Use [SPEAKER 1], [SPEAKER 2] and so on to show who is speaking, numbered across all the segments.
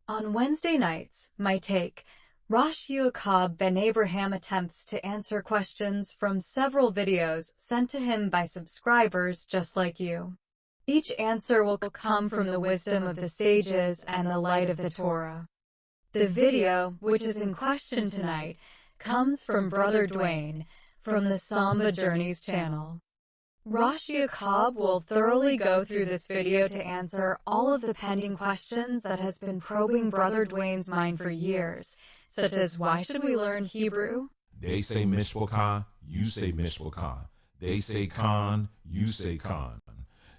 [SPEAKER 1] On Wednesday nights, my take, Rosh Ya'acob ben Abraham attempts to answer questions from several videos sent to him by subscribers just like you. Each answer will come from the wisdom of the sages and the light of the Torah. The video, which is in question tonight, comes from Brother Duane, from the Samba Journeys Channel. Rosh Ya'acob will thoroughly go through this video to answer all of the pending questions that has been probing Brother Duane's mind for years, such as why should we learn Hebrew?
[SPEAKER 2] They say Mishpachah, you say Mishpachah. They say Khan, you say Khan.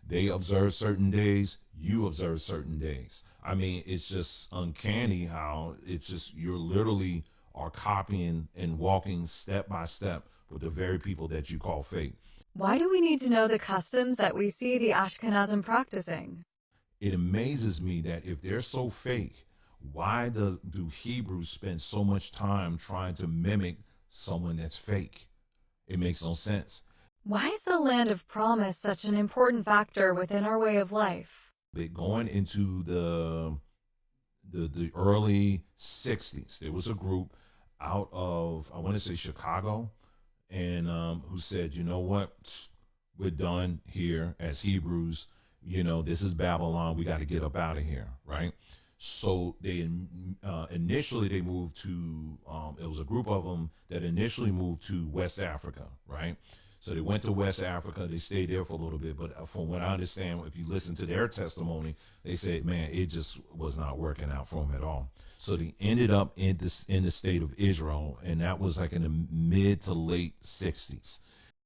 [SPEAKER 2] They observe certain days, you observe certain days. I mean, it's just uncanny how it's just you're literally are copying and walking step by step with the very people that you call fake.
[SPEAKER 1] Why do we need to know the customs that we see the Ashkenazim practicing?
[SPEAKER 2] It amazes me that if they're so fake, why do Hebrews spend so much time trying to mimic someone that's fake? It makes no sense.
[SPEAKER 1] Why is the land of promise such an important factor within our way of life?
[SPEAKER 2] Going into the early 60s, there was a group out of, I want to say Chicago, and who said, you know what, we're done here as Hebrews. You know, this is Babylon. We got to get up out of here, right? So they initially they moved to, it was a group of them that initially moved to West Africa, right? So they went to West Africa. They stayed there for a little bit. But from what I understand, if you listen to their testimony, they said, man, it just was not working out for them at all. So they ended up in the state of Israel, and that was like in the mid to late 60s.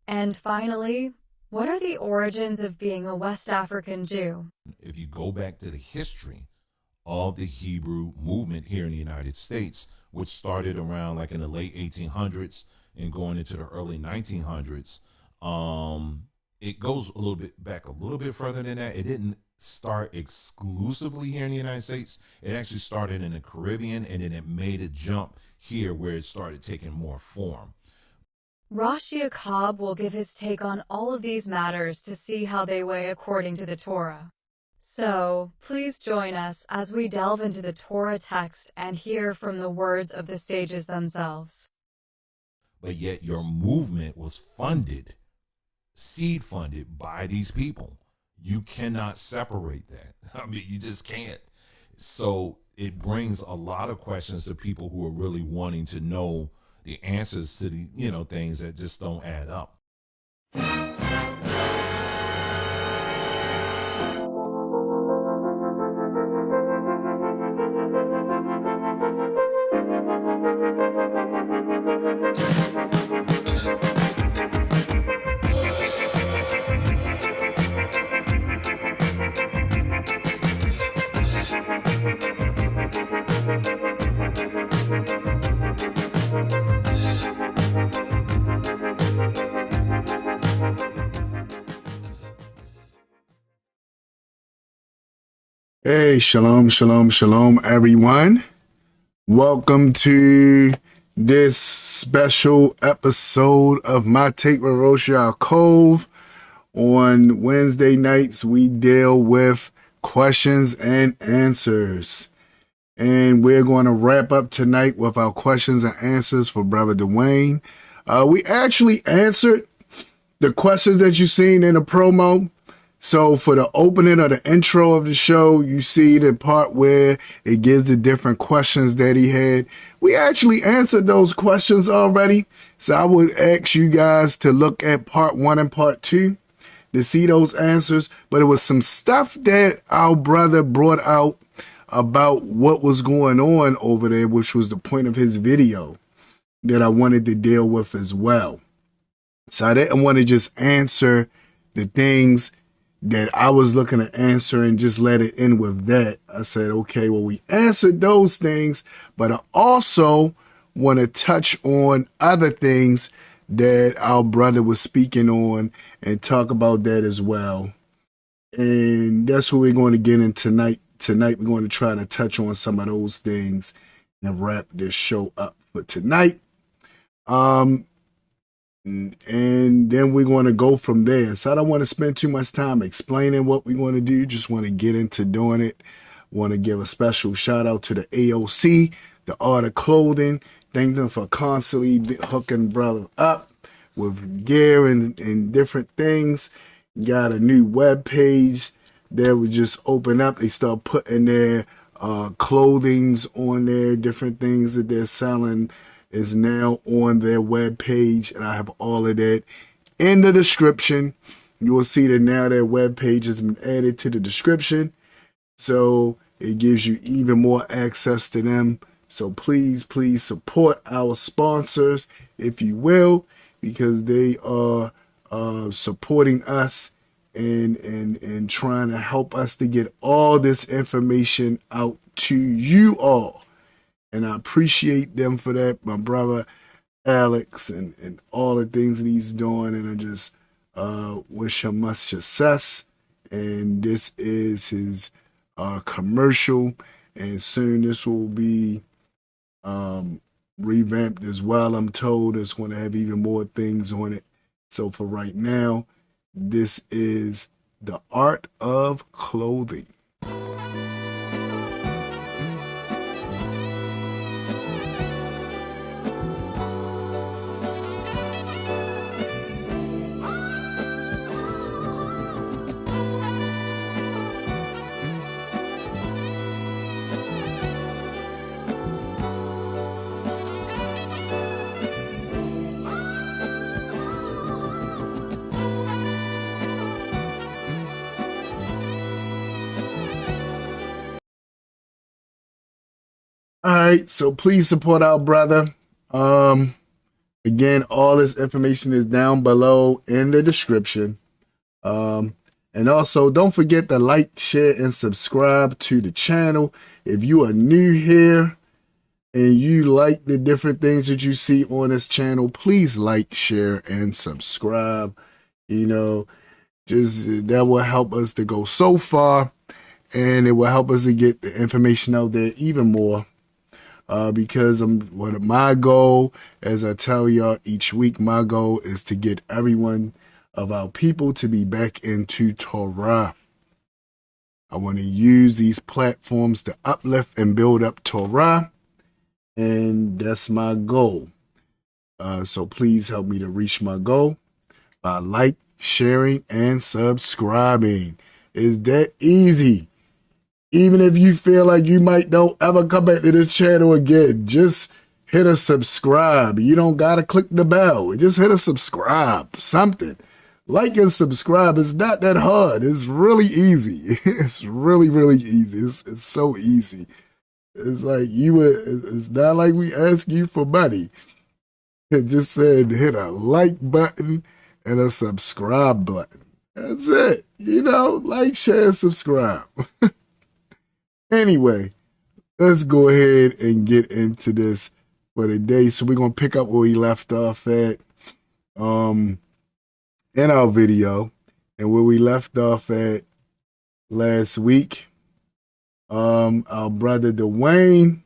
[SPEAKER 1] And finally, what are the origins of being a West African Jew?
[SPEAKER 2] If you go back to the history of the Hebrew movement here in the United States, which started around like in the late 1800s and going into the early 1900s, it goes a little bit back a little bit further than that. It didn't start exclusively here in the United States. It actually started in the Caribbean, and then it made a jump here where it started taking more form.
[SPEAKER 1] Rosh Ya'acob will give his take on all of these matters to see how they weigh according to the Torah. So, please join us as we delve into the Torah text and hear from the words of the sages themselves.
[SPEAKER 2] But yet your movement was funded, seed funded by these people. You cannot separate that. I mean, you just can't. So it brings a lot of questions to people who are really wanting to know the answers to the, things that just don't add up.
[SPEAKER 3] Hey, shalom, shalom, shalom, everyone. Welcome to this special episode of My Take with Rosh Ya'acob. On Wednesday nights, we deal with questions and answers. And we're going to wrap up tonight with our questions and answers for Brother Duane. We actually answered the questions that you've seen in the promo. So for the opening or the intro of the show, you see the part where it gives the different questions that he had. We actually answered those questions already. So I would ask you guys to look at part 1 and part 2 to see those answers. But it was some stuff that our brother brought out about what was going on over there, which was the point of his video that I wanted to deal with as well. So I didn't want to just answer the things that I was looking to answer and just let it end with that. I said, okay, well, we answered those things, but I also want to touch on other things that our brother was speaking on and talk about that as well. And that's what we're going to get in tonight. Tonight, we're going to try to touch on some of those things and wrap this show up for tonight. And then we're going to go from there. So I don't want to spend too much time explaining what we want to do. Just want to get into doing it. Want to give a special shout out to the AOC, the Art of Clothing. Thank them for constantly hooking brother up with gear and different things. Got a new web page that would just open up. They start putting their clothings on there, different things that they're selling is now on their web page, and I have all of that in the description. You will see that now their web page has been added to the description, so it gives you even more access to them. So please support our sponsors, if you will, because they are supporting us and trying to help us to get all this information out to you all. And I appreciate them for that, my brother Alex, and all the things that he's doing. And I just wish him much success. And this is his commercial, and soon this will be revamped as well. I'm told it's going to have even more things on it. So for right now, this is the Art of Clothing. All right, so please support our brother. Again, all this information is down below in the description. And also, don't forget to like, share, and subscribe to the channel. If you are new here and you like the different things that you see on this channel, please like, share, and subscribe. You know, just that will help us to go so far, and it will help us to get the information out there even more. Because my goal, as I tell y'all each week, my goal is to get everyone of our people to be back into Torah. I want to use these platforms to uplift and build up Torah, and that's my goal. So please help me to reach my goal by like, sharing, and subscribing. It's that easy. Even if you feel like you might don't ever come back to this channel again, just hit a subscribe. You don't got to click the bell. Just hit a subscribe, something. Like and subscribe. It's not that hard. It's really easy. It's really, really easy. It's so easy. It's like it's not like we ask you for money. It just said hit a like button and a subscribe button. That's it. You know, like, share, subscribe. Anyway, let's go ahead and get into this for the day. So we're going to pick up where we left off at in our video, and where we left off at last week. Our brother Duane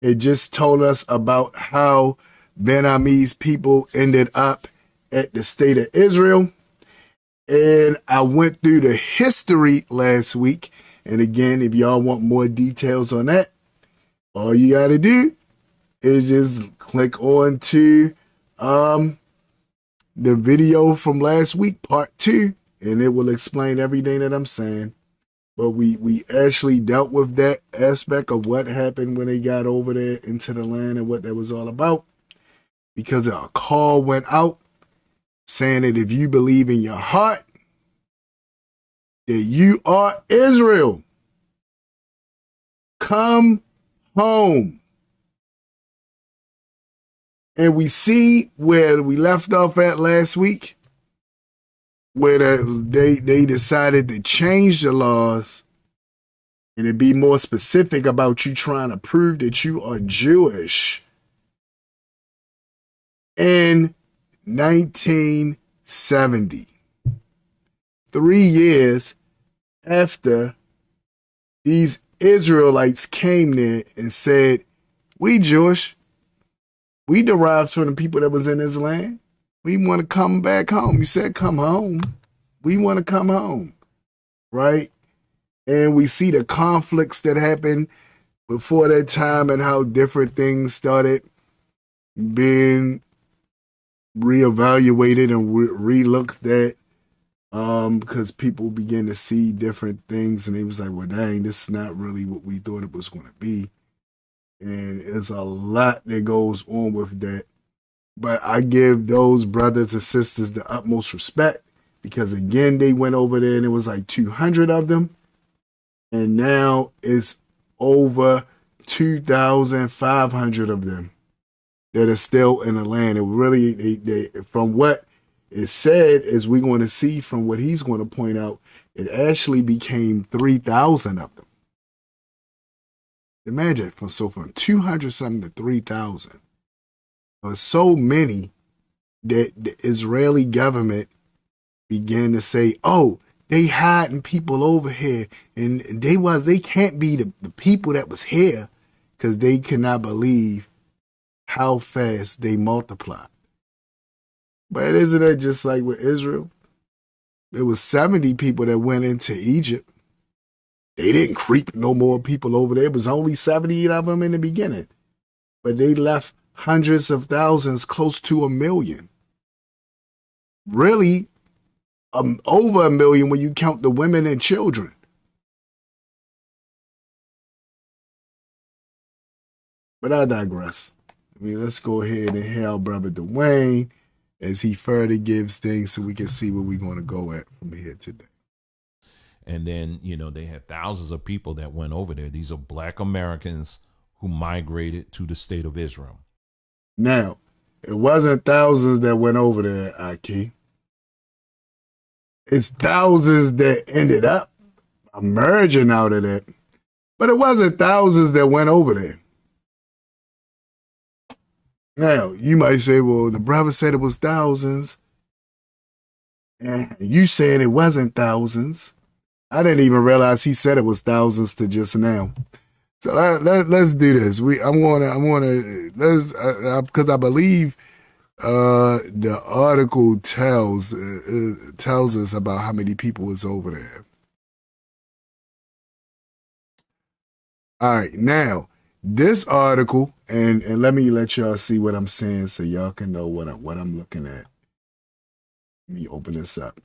[SPEAKER 3] had just told us about how Vietnamese people ended up at the state of Israel. And I went through the history last week. And again, if y'all want more details on that, all you got to do is just click on to the video from last week, part 2, and it will explain everything that I'm saying. But we actually dealt with that aspect of what happened when they got over there into the land and what that was all about, because a call went out saying that if you believe in your heart that you are Israel, come home. And we see where we left off at last week, where they decided to change the laws and to be more specific about you trying to prove that you are Jewish. In 1970, 3 years after these Israelites came there and said, we Jewish, we derived from the people that was in this land. We want to come back home. You said come home. We want to come home, right? And we see the conflicts that happened before that time and how different things started being reevaluated and re-looked at, because people began to see different things and they was like, well, dang, this is not really what we thought it was going to be. And there's a lot that goes on with that. But I give those brothers and sisters the utmost respect because, again, they went over there and it was like 200 of them. And now it's over 2,500 of them that are still in the land. It really, they, from what is said, as we're going to see from what he's going to point out, it actually became 3,000 of them. Imagine, from 200 something to 3,000. So many that the Israeli government began to say, oh, they hiding people over here. And they can't be the people that was here, because they could not believe how fast they multiplied. But isn't it just like with Israel? There was 70 people that went into Egypt. They didn't creep no more people over there. It was only 70 of them in the beginning. But they left hundreds of thousands, close to 1 million. Really, over 1 million when you count the women and children. But I digress. I mean, let's go ahead and hail Brother Duane as he further gives things so we can see where we're going to go at from here today.
[SPEAKER 2] And then, they had thousands of people that went over there. These are Black Americans who migrated to the state of Israel.
[SPEAKER 3] Now, it wasn't thousands that went over there, Aki. It's thousands that ended up emerging out of that. But it wasn't thousands that went over there. Now, you might say, well, the brother said it was thousands. And you saying it wasn't thousands. I didn't even realize he said it was thousands to just now. So let's do this. Because I believe the article tells us about how many people was over there. All right, now this article, and let me let y'all see what I'm saying so y'all can know what I'm looking at. Let me open this up.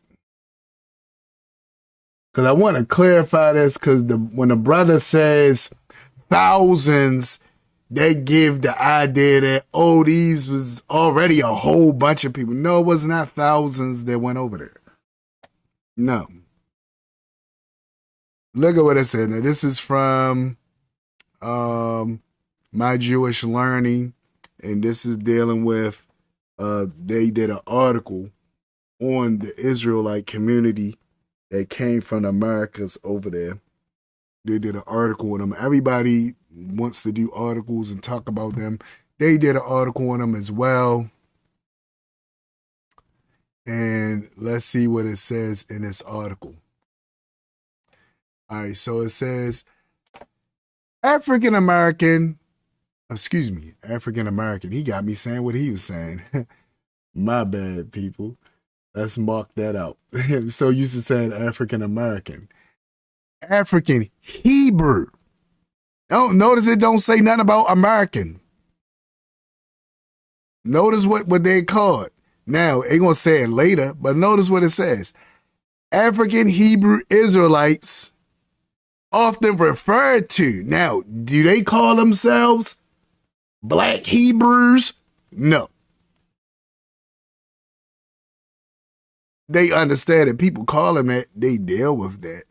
[SPEAKER 3] Because I want to clarify this, because when the brother says thousands, they give the idea that, oh, these was already a whole bunch of people. No, it was not thousands that went over there. No. Look at what it said. Now, this is from My Jewish Learning, and this is dealing with, they did an article on the Israelite community that came from the Americas over there. They did an article on them. Everybody wants to do articles and talk about them. They did an article on them as well. And let's see what it says in this article. All right, so it says African American. He got me saying what he was saying. My bad, people. Let's mark that out. So used to saying African American. African Hebrew. Don't notice it don't say nothing about American. Notice what they call it. Now, ain't gonna say it later, but notice what it says. African Hebrew Israelites, often referred to. Now, do they call themselves Black Hebrews? No. They understand that people call them that, they deal with that.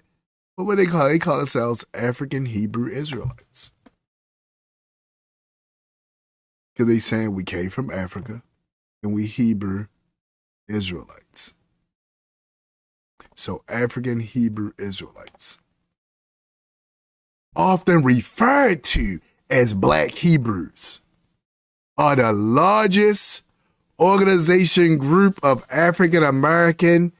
[SPEAKER 3] But what they call themselves African Hebrew Israelites. Because they saying we came from Africa and we Hebrew Israelites. So African Hebrew Israelites. Often referred to as Black Hebrews, are the largest organization group of African American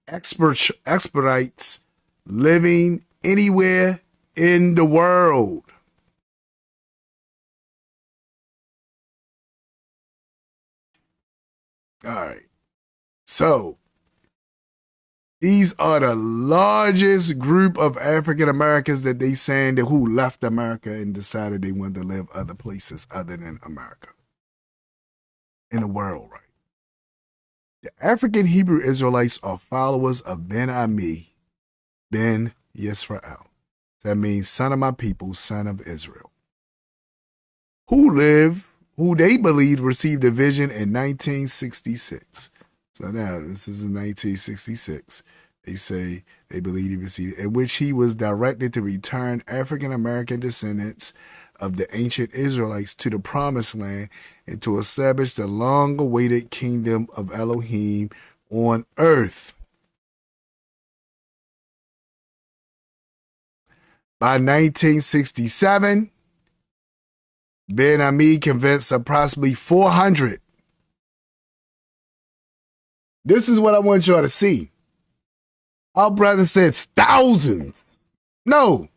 [SPEAKER 3] expatriates living anywhere in the world. All right. So These are the largest group of African Americans that they saying that who left America and decided they wanted to live other places other than America in the world, right? The African Hebrew Israelites are followers of Ben Ami, Ben Yisrael. That means son of my people, son of Israel. Who they believe received a vision in 1966. So now this is in 1966. They say they believe he received it, in which he was directed to return African American descendants of the ancient Israelites to the promised land and to establish the long-awaited kingdom of Elohim on earth. By 1967, Ben Ami convinced approximately 400. This is what I want y'all to see. Our brother said thousands. No,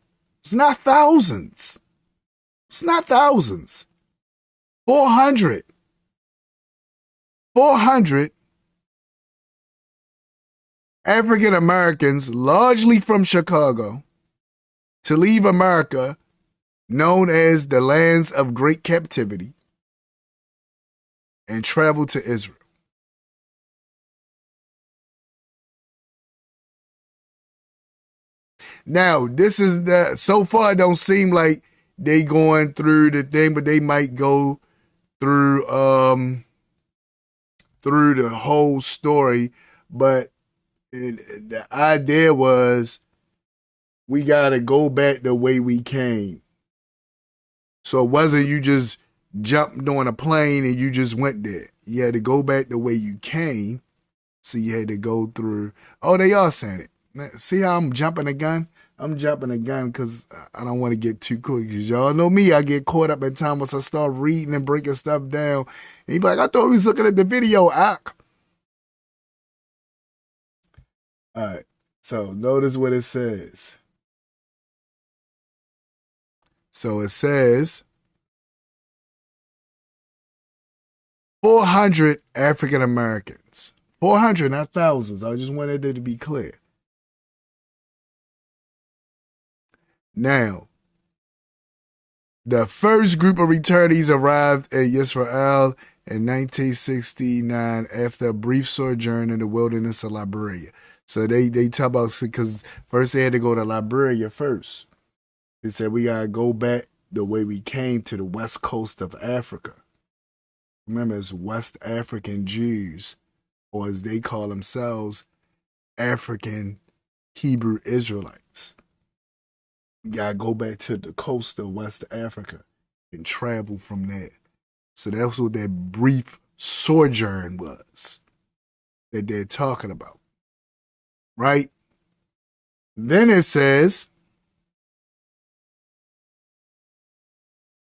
[SPEAKER 3] it's not thousands. It's not thousands. 400. 400 African Americans, largely from Chicago, to leave America, known as the lands of great captivity, and travel to Israel. Now, this is the, so far it don't seem like they going through the thing, but they might go through the whole story. But the idea was we got to go back the way we came. So it wasn't you just jumped on a plane and you just went there. You had to go back the way you came. So you had to go through. Oh, they are saying it. See how I'm jumping the gun? I'm jumping the gun because I don't want to get too quick. Because y'all know me, I get caught up in time once I start reading and breaking stuff down. And you be like, I thought we was looking at the video, Ak. All right, so notice what it says. So it says 400 African Americans. 400, not thousands. I just wanted it to be clear. Now, the first group of returnees arrived in Israel in 1969 after a brief sojourn in the wilderness of Liberia. So they talk about, because first they had to go to Liberia first. They said we got to go back the way we came to the west coast of Africa. Remember, it's West African Jews, or as they call themselves, African Hebrew Israelites. You gotta go back to the coast of West Africa and travel from there. So that's what that brief sojourn was that they're talking about. Right? Then it says,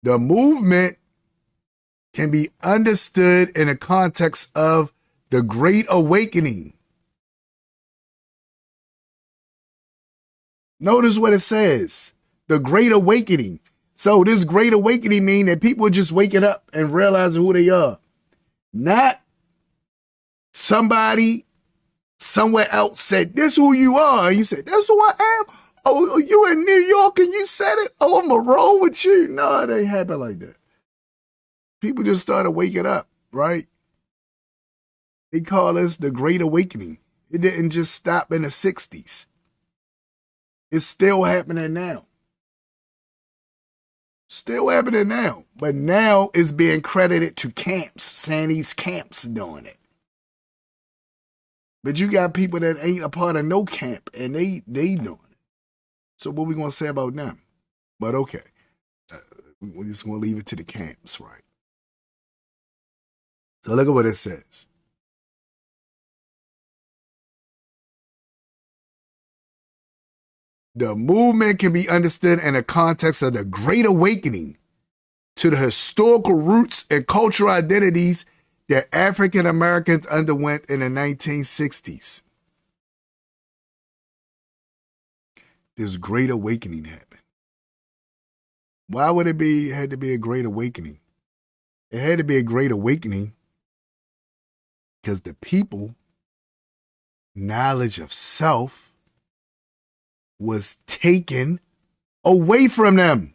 [SPEAKER 3] the movement can be understood in the context of the Great Awakening. Notice what it says, the Great Awakening. So this Great Awakening means that people are just waking up and realizing who they are. Not somebody somewhere else said, this is who you are. And you said, that's who I am. Oh, you in New York and you said it? Oh, I'm going to roll with you. No, it ain't happen like that. People just started waking up, right? They call this the Great Awakening. It didn't just stop in the 60s. It's still happening now. Still happening now. But now it's being credited to camps, saying these camps doing it. But you got people that ain't a part of no camp, and they doing it. So what we going to say about them? But okay. We're just going to leave it to the camps, right? So look at what it says. The movement can be understood in the context of the Great Awakening to the historical roots and cultural identities that African Americans underwent in the 1960s. This Great Awakening happened. Why would it had to be a Great Awakening? It had to be a Great Awakening because the people knowledge of self was taken away from them.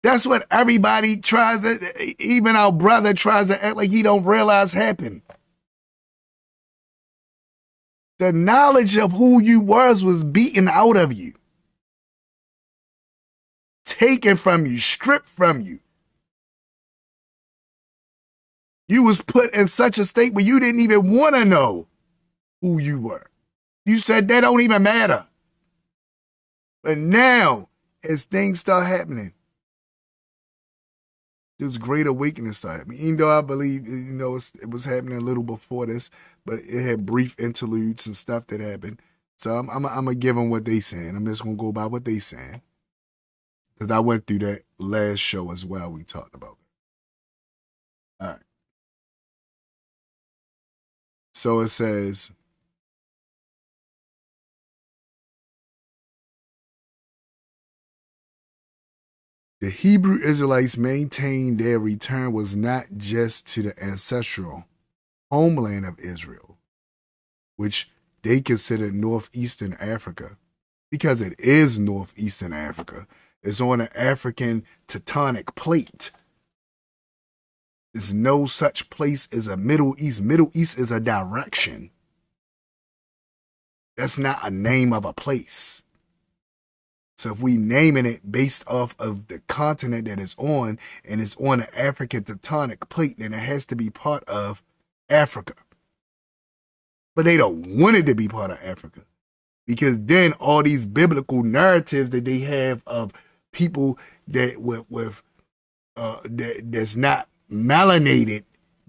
[SPEAKER 3] That's what everybody tries to, even our brother tries to act like he don't realize happened. The knowledge of who you was beaten out of you. Taken from you, stripped from you. You was put in such a state where you didn't even want to know who you were. You said that don't even matter. But now, as things start happening, this great awakening started. I mean, even though I believe, it was happening a little before this, but it had brief interludes and stuff that happened. So I'm going to give them what they saying. I'm just going to go by what they saying. Because I went through that last show as well. We talked about it. All right. So it says, the Hebrew Israelites maintained their return was not just to the ancestral homeland of Israel, which they considered northeastern Africa, because it is northeastern Africa. It's on the African tectonic plate. There's no such place as a Middle East. Middle East is a direction. That's not a name of a place. So if we naming it based off of the continent that it's on, and it's on the African tectonic plate, then it has to be part of Africa. But they don't want it to be part of Africa, because then all these biblical narratives that they have of people that that's not melanated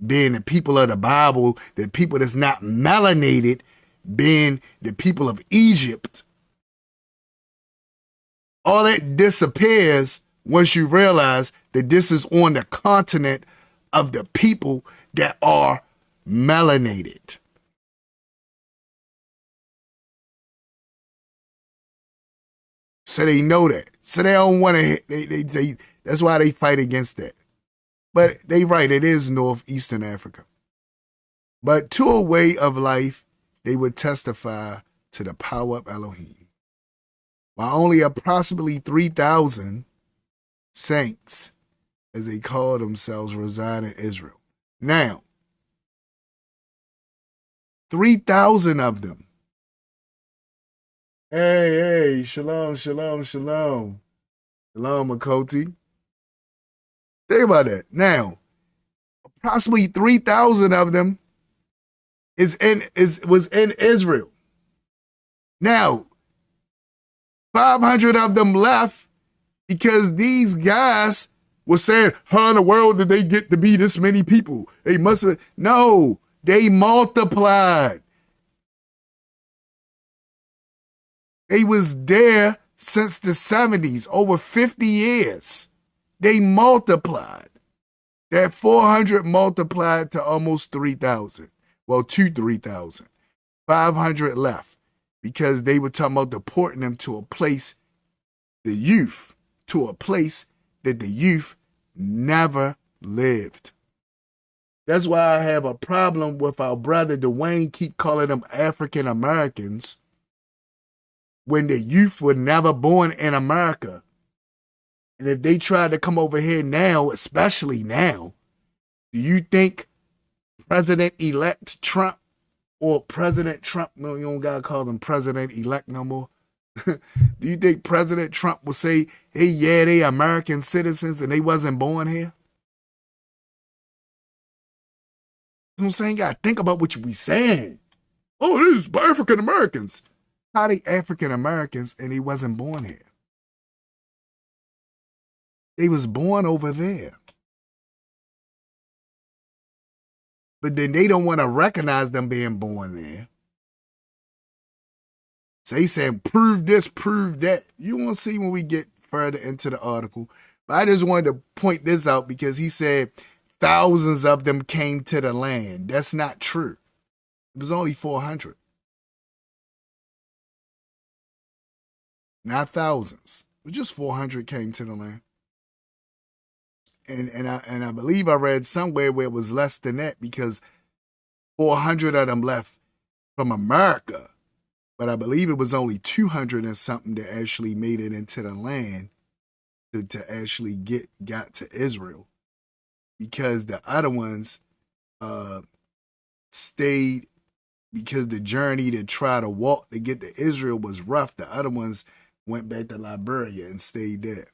[SPEAKER 3] being the people of the Bible, the people that's not melanated being the people of Egypt. All that disappears once you realize that this is on the continent of the people that are melanated. So they know that. So they don't want to, they that's why they fight against that. But they right, it is northeastern Africa. But to a way of life, they would testify to the power of Elohim. While only approximately 3,000 saints, as they call themselves, reside in Israel. Now, 3,000 of them. Hey, shalom. Shalom, Makoti. Think about that. Now, approximately 3,000 of them was in Israel. Now, 500 of them left because these guys were saying, how in the world did they get to be this many people? They must have. No, they multiplied. They was there since the 70s, over 50 years. They multiplied. That 400 multiplied to almost 3,000. Well, to 3,000. 500 left because they were talking about deporting them to a place, the youth, to a place that the youth never lived. That's why I have a problem with our brother Duane keep calling them African Americans when the youth were never born in America. And if they try to come over here now, especially now, do you think President-elect Trump or President Trump, no, you don't gotta call them President-elect no more. Do you think President Trump will say, hey, yeah, they American citizens and they wasn't born here? You know what I'm saying? You gotta think about what you be saying. Oh, this is African Americans. How they African Americans and they wasn't born here? They was born over there. But then they don't want to recognize them being born there. So he said, prove this, prove that. You won't see when we get further into the article. But I just wanted to point this out because he said thousands of them came to the land. That's not true. It was only 400. Not thousands. It was just 400 came to the land. And I believe I read somewhere where it was less than that because 400 of them left from America, but I believe it was only 200 and something that actually made it into the land to actually got to Israel, because the other ones stayed, because the journey to try to walk to get to Israel was rough. The other ones went back to Liberia and stayed there.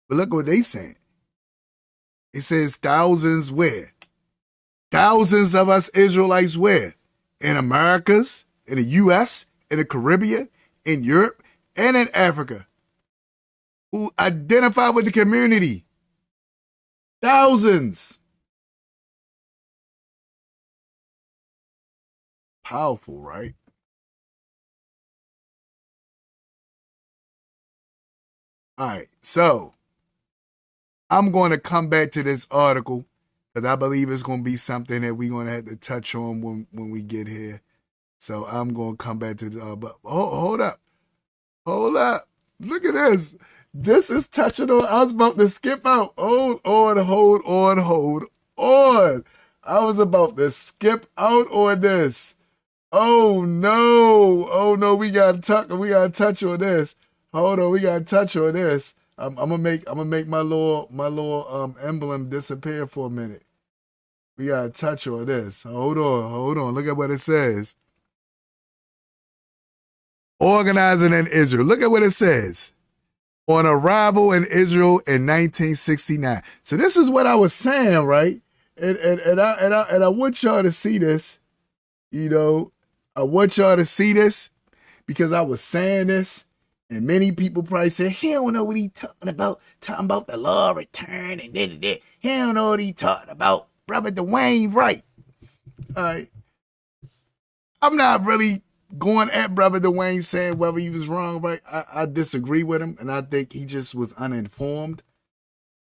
[SPEAKER 3] But look what they saying. It says thousands where? Thousands of us Israelites where? In Americas, in the U.S., in the Caribbean, in Europe, and in Africa, who identify with the community. Thousands. Powerful, right? All right, so I'm going to come back to this article because I believe it's going to be something that we're going to have to touch on when we get here. So I'm going to come back to this. But hold up. Hold up. Look at this. This is touching on. I was about to skip out. Hold on. I was about to skip out on this. Oh no. We got to touch on this. Hold on. We got to touch on this. I'm gonna make my little emblem disappear for a minute. We gotta touch on this. Hold on. Look at what it says. Organizing in Israel. Look at what it says. On arrival in Israel in 1969. So this is what I was saying, right? And I want y'all to see this. You know, I want y'all to see this because I was saying this. And many people probably say, he don't know what he talking about the law return and da-da-da. He don't know what he talking about. Brother Duane, right? All right. I'm not really going at Brother Duane saying whether he was wrong, right? I disagree with him, and I think he just was uninformed.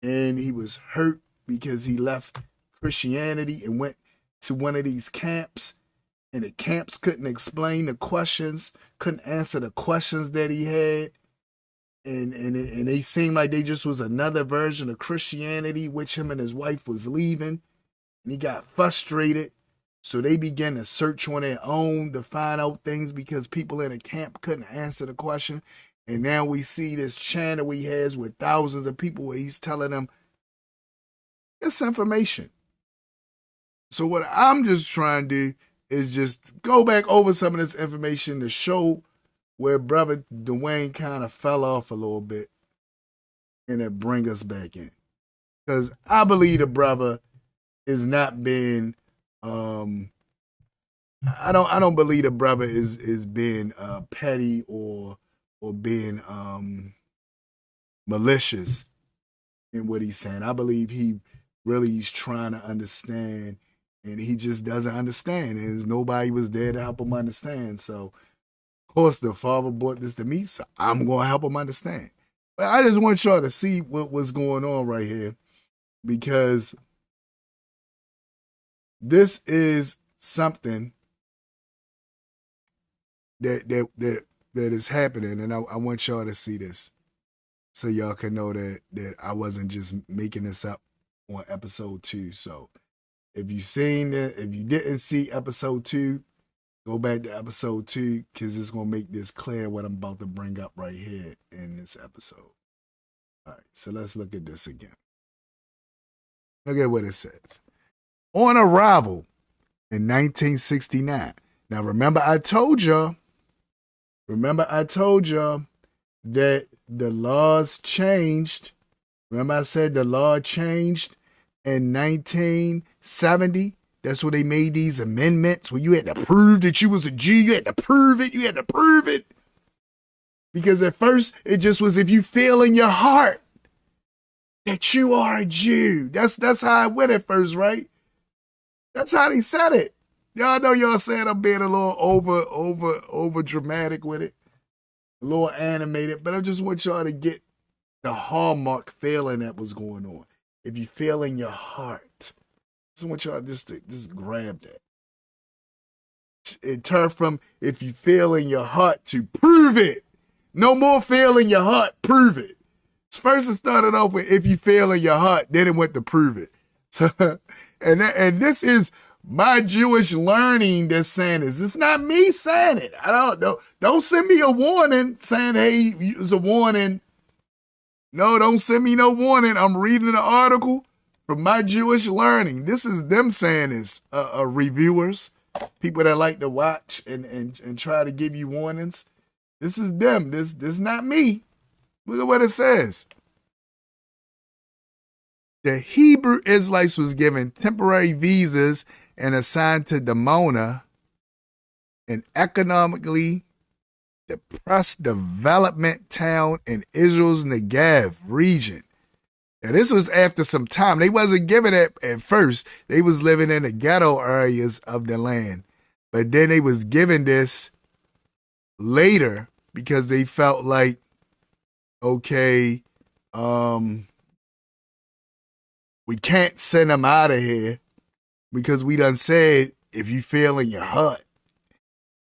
[SPEAKER 3] And he was hurt because he left Christianity and went to one of these camps. And the camps couldn't explain the questions, couldn't answer the questions that he had. And they seemed like they just was another version of Christianity, which him and his wife was leaving. And he got frustrated. So they began to search on their own to find out things because people in the camp couldn't answer the question. And now we see this channel he has with thousands of people where he's telling them this information. So what I'm just trying to do is just go back over some of this information to show where Brother Duane kind of fell off a little bit and then bring us back in. Because I believe the brother is not being, I don't believe the brother is being petty or being malicious in what he's saying. I believe he really is trying to understand. And he just doesn't understand. And nobody was there to help him understand. So, of course, the Father brought this to me, so I'm going to help him understand. But I just want y'all to see what's going on right here. Because this is something that is happening. And I want y'all to see this. So y'all can know that I wasn't just making this up on episode 2. So, if you didn't see episode 2, go back to episode 2 because it's going to make this clear what I'm about to bring up right here in this episode. All right, so let's look at this again. Look at what it says. On arrival in 1969. Now, remember I told y'all that the laws changed. Remember I said the law changed in 1970, that's where they made these amendments where you had to prove that you was a Jew. You had to prove it. Because at first, it just was if you feel in your heart that you are a Jew. That's how it went at first, right? That's how they said it. Y'all know y'all saying I'm being a little over dramatic with it. A little animated. But I just want y'all to get the hallmark feeling that was going on. If you feel in your heart, I just want y'all just grab that. It turned from if you feel in your heart to prove it. No more feel in your heart, prove it. First it started off with if you feel in your heart, then it went to prove it. So, and this is My Jewish learning that's saying this. It's not me saying it. Don't send me a warning saying, hey, it was a warning. No, don't send me no warning. I'm reading an article from My Jewish Learning. This is them saying this, reviewers, people that like to watch and try to give you warnings. This is them. This not me. Look at what it says. The Hebrew Israelites was given temporary visas and assigned to Dimona, an economically depressed development town in Israel's Negev region. Now, this was after some time. They wasn't given it at first. They was living in the ghetto areas of the land. But then they was given this later because they felt like, okay, we can't send them out of here because we done said, if you feel in your heart,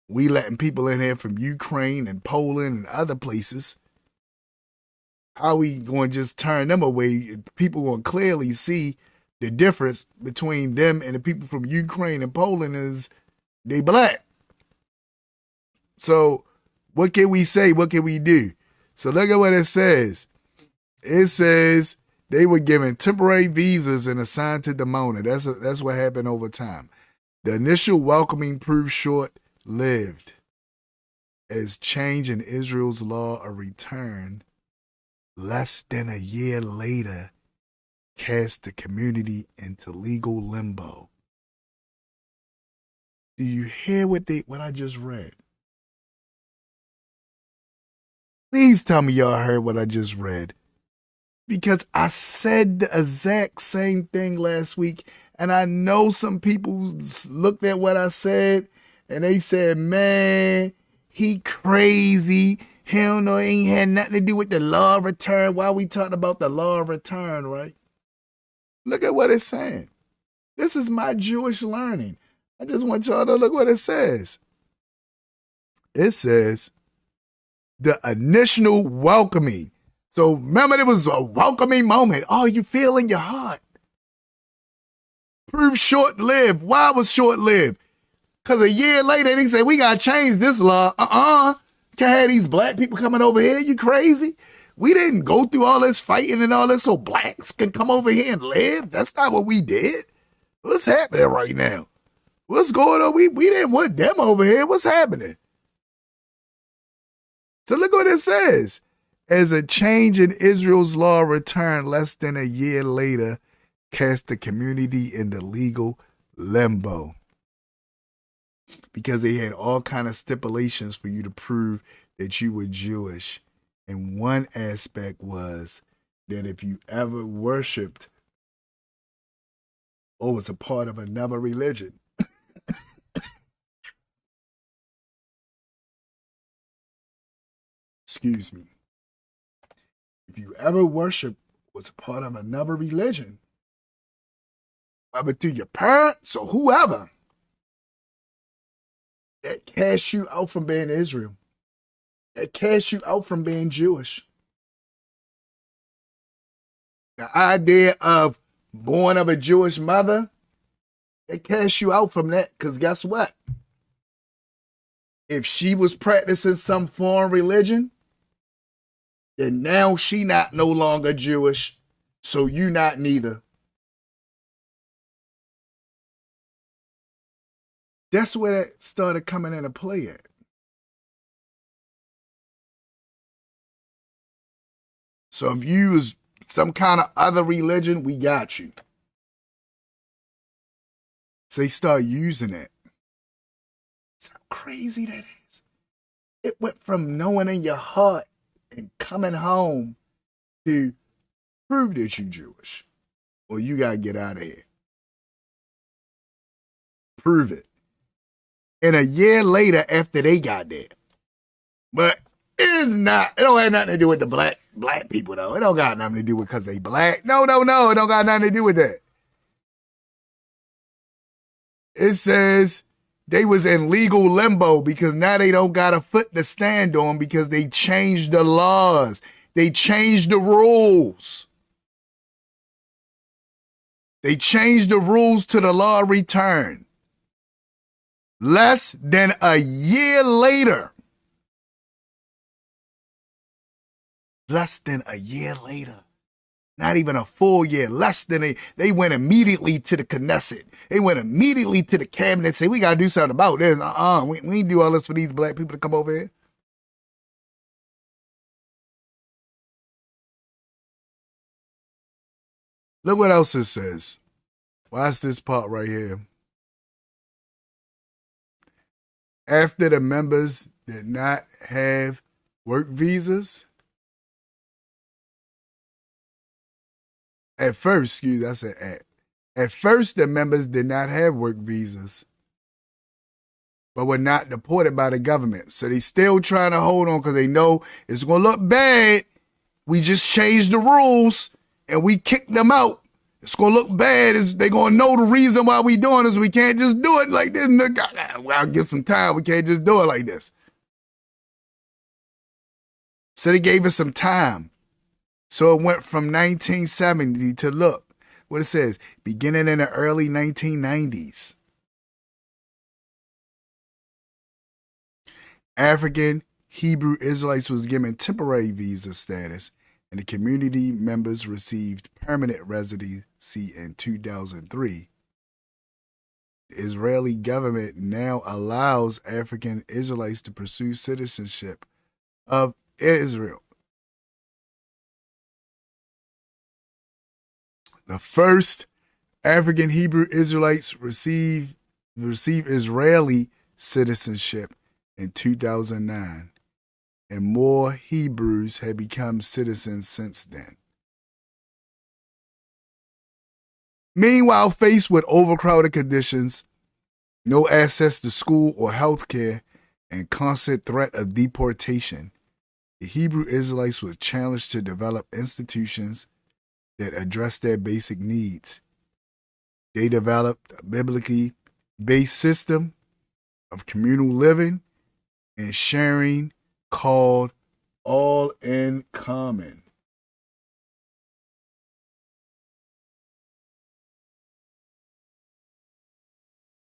[SPEAKER 3] we letting people in here from Ukraine and Poland and other places. How are we going to just turn them away? People going to clearly see the difference between them and the people from Ukraine and Poland is they black. So what can we say? What can we do? So look at what it says. It says they were given temporary visas and assigned to Dimona. That's what happened over time. The initial welcoming proved short-lived as change in Israel's law of return less than a year later cast the community into legal limbo. Do you hear what I just read? Please tell me y'all heard what I just read. Because I said the exact same thing last week, and I know some people looked at what I said, and they said, man, he crazy. He don't know, ain't had nothing to do with the law of return. Why we talking about the law of return, right? Look at what it's saying. This is my Jewish learning. I just want y'all to look what it says. It says, the initial welcoming. So remember, it was a welcoming moment. Oh, you feel in your heart. Proved short-lived. Why was short-lived? Because a year later, they said, we got to change this law. Can't have these black people coming over here. You crazy? We didn't go through all this fighting and all this so blacks can come over here and live. That's not what we did. What's happening right now? What's going on? We didn't want them over here. What's happening? So look what it says. As a change in Israel's law returned less than a year later, cast the community into legal limbo. Because they had all kind of stipulations for you to prove that you were Jewish. And one aspect was that if you ever worshiped or was a part of another religion, excuse me, if you ever worshiped was a part of another religion, whether through your parents or whoever, that cast you out from being Israel. That cast you out from being Jewish. The idea of born of a Jewish mother, it cast you out from that, because guess what? If she was practicing some foreign religion, then now she not no longer Jewish, so you not neither. That's where that started coming into play at. So if you was some kind of other religion, we got you. So they start using it. It's how crazy that is. It went from knowing in your heart and coming home to prove that you Jewish. Or you got to get out of here. Prove it. And a year later after they got there. But it don't have nothing to do with the black people though. It don't got nothing to do with because they black. No. It don't got nothing to do with that. It says they was in legal limbo because now they don't got a foot to stand on because they changed the laws. They changed the rules. They changed the rules to the law of return. less than a year later, not even a full year, less than they went immediately to the Knesset. They went immediately to the cabinet and said, we got to do something about this. We ain't do all this for these black people to come over here. Look what else it says. Watch this part right here. After the members did not have work visas, at first, the members did not have work visas, but were not deported by the government. So they still trying to hold on because they know it's going to look bad. We just changed the rules and we kicked them out. It's going to look bad. They're going to know the reason why we doing this. We can't just do it like this. I'll get some time. We can't just do it like this. So they gave us some time. So it went from 1970 to, look what it says, beginning in the early 1990s. African Hebrew Israelites was given temporary visa status, and the community members received permanent residency in 2003. The Israeli government now allows African Israelites to pursue citizenship of Israel. The first African Hebrew Israelites received Israeli citizenship in 2009, and more Hebrews have become citizens since then. Meanwhile, faced with overcrowded conditions, no access to school or health care, and constant threat of deportation, the Hebrew Israelites were challenged to develop institutions that address their basic needs. They developed a biblically based system of communal living and sharing called All in Common.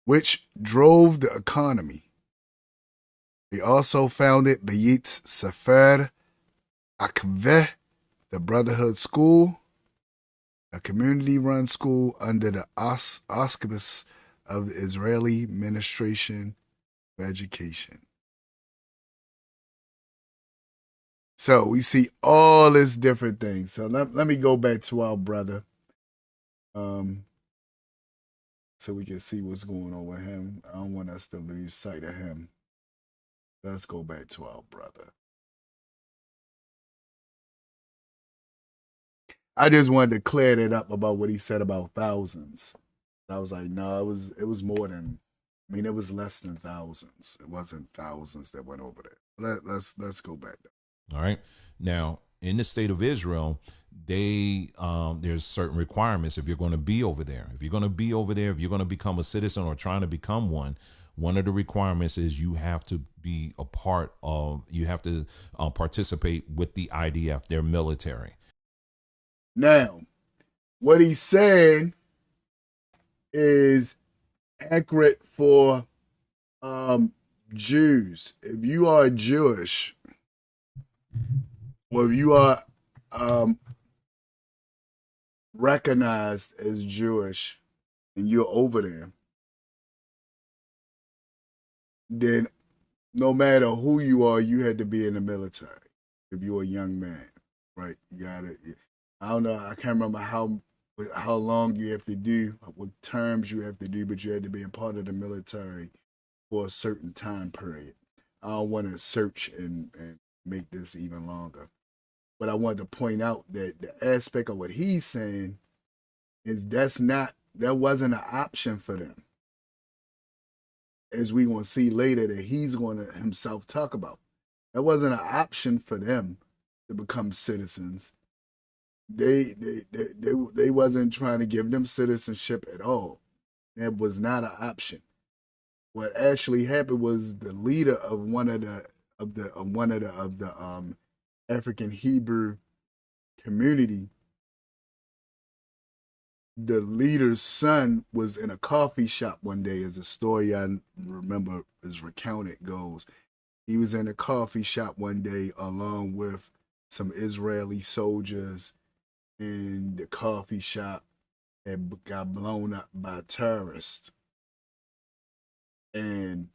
[SPEAKER 3] Which drove the economy. They also founded Beit Sefer Akveh, the Brotherhood School, a community-run school under the auspices of the Israeli Ministration of Education. So we see all this different things. So let me go back to our brother, so we can see what's going on with him. I don't want us to lose sight of him. Let's go back to our brother. I just wanted to clear that up about what he said about thousands. I was like, no, it was more than, I mean, it was less than thousands. It wasn't thousands that went over there. Let's go back there.
[SPEAKER 2] All right. Now, in the state of Israel, there's certain requirements if you're going to be over there. If you're going to be over there, if you're going to become a citizen or trying to become one of the requirements is you have to be you have to participate with the IDF, their military.
[SPEAKER 3] Now, what he's saying is accurate for Jews. If you are Jewish, or if you are recognized as Jewish and you're over there, then no matter who you are, you had to be in the military. If you're a young man, right? You got it. I don't know. I can't remember how long you have to do, what terms you have to do, but you had to be a part of the military for a certain time period. I don't want to search and make this even longer. But I wanted to point out that the aspect of what he's saying is that wasn't an option for them. As we're going to see later that he's going to himself talk about. That wasn't an option for them to become citizens. They wasn't trying to give them citizenship at all. That was not an option. What actually happened was the leader of one of the African Hebrew community the leader's son was in a coffee shop one day, as a story I remember is recounted goes. He was in a coffee shop one day along with some Israeli soldiers, and the coffee shop had got blown up by terrorists. And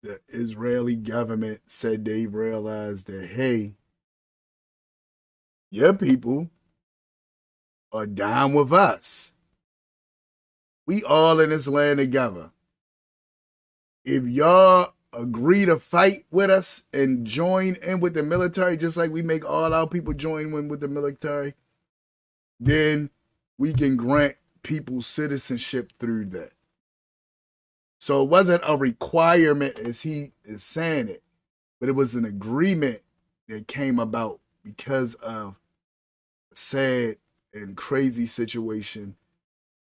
[SPEAKER 3] the Israeli government said they realized that, hey, your people are down with us. We all in this land together. If y'all agree to fight with us and join in with the military, just like we make all our people join in with the military, then we can grant people citizenship through that. So it wasn't a requirement as he is saying it, but it was an agreement that came about because of a sad and crazy situation,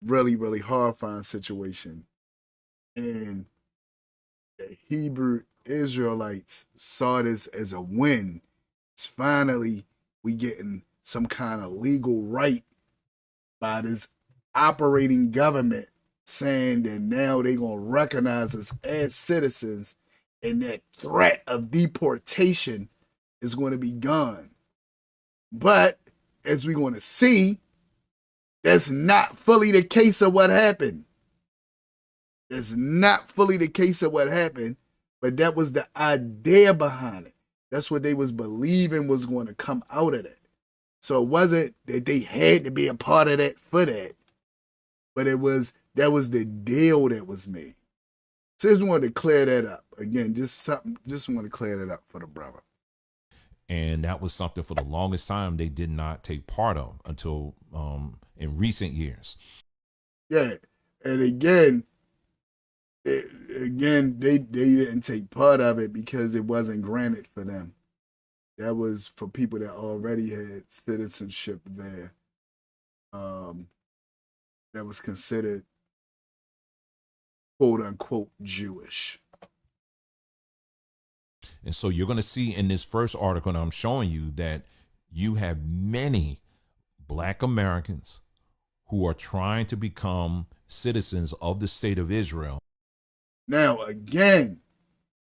[SPEAKER 3] really, really horrifying situation. And the Hebrew Israelites saw this as a win. It's finally we getting some kind of legal right by this operating government saying that now they're going to recognize us as citizens, and that threat of deportation is going to be gone. But as we're going to see, that's not fully the case of what happened. That's not fully the case of what happened, but that was the idea behind it. That's what they was believing was going to come out of that. So it wasn't that they had to be a part of that for that, but that was the deal that was made. So I just wanted to clear that up. Again, just want to clear that up for the brother.
[SPEAKER 2] And that was something for the longest time they did not take part of until in recent years.
[SPEAKER 3] Yeah, and again, they didn't take part of it because it wasn't granted for them. That was for people that already had citizenship there. That was considered quote unquote Jewish.
[SPEAKER 2] And so you're going to see in this first article that I'm showing you that you have many Black Americans who are trying to become citizens of the state of Israel.
[SPEAKER 3] Now, again,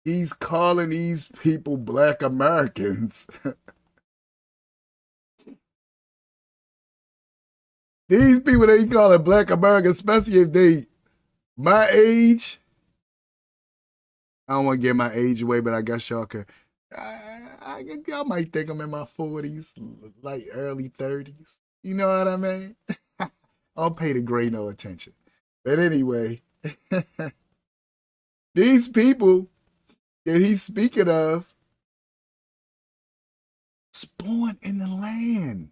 [SPEAKER 3] he's calling these people Black Americans. These people they call it Black Americans, especially if they my age. I don't want to give my age away, but I guess y'all can. Y'all might think I'm in my 40s, like early 30s. You know what I mean? I'll pay the gray no attention. But anyway, these people that he's speaking of was born in the land.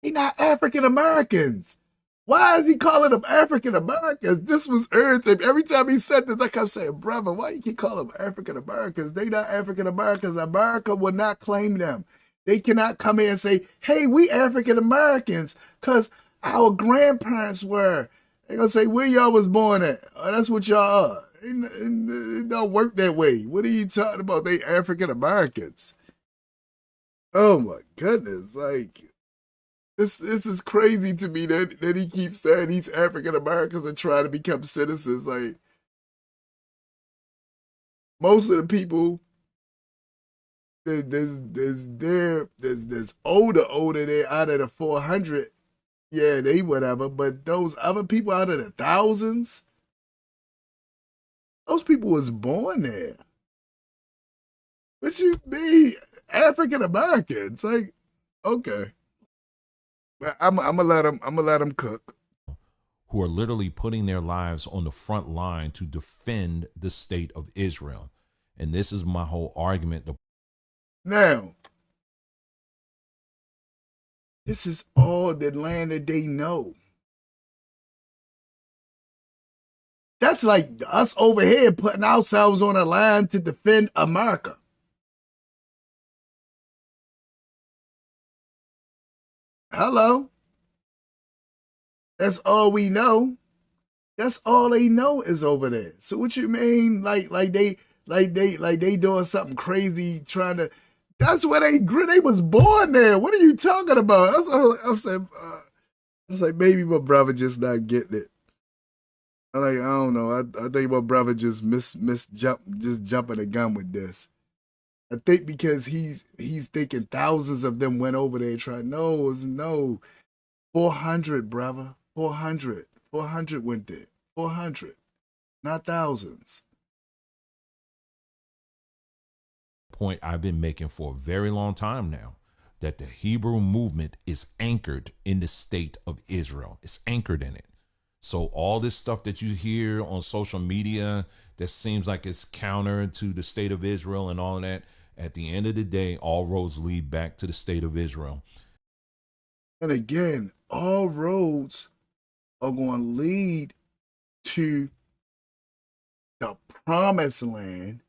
[SPEAKER 3] They're not African Americans. Why is he calling them African Americans? This was irritating. Every time he said this, I kept saying, brother, why you keep calling them African Americans? They not African Americans. America will not claim them. They cannot come in and say, hey, we African Americans, because our grandparents were. They're going to say, where y'all was born at? Oh, that's what y'all are. It don't work that way. What are you talking about? They African Americans. Oh, my goodness. Like, This is crazy to me that he keeps saying these African Americans are trying to become citizens. Like, most of the people, there's older there out of the 400. Yeah, they whatever. But those other people out of the thousands, those people was born there. What you mean, African Americans? Like, okay. I'm gonna let them cook.
[SPEAKER 2] Who are literally putting their lives on the front line to defend the state of Israel. And this is my whole argument.
[SPEAKER 3] Now, this is all the land that they know. That's like us over here putting ourselves on a line to defend America. Hello. That's all we know. That's all they know is over there. So what you mean? Like they doing something crazy trying to. That's where they was born there. What are you talking about? That's all I'm saying. It's like maybe my brother just not getting it. I don't know. I think my brother just jumping the gun with this. I think because he's thinking thousands of them went over there and tried. No, 400, brother. 400 went there. 400, not thousands.
[SPEAKER 2] Point I've been making for a very long time now, that the Hebrew movement is anchored in the state of Israel. It's anchored in it. So all this stuff that you hear on social media that seems like it's counter to the state of Israel and all of that, at the end of the day, all roads lead back to the state of Israel.
[SPEAKER 3] And again, all roads are going to lead to the promised land,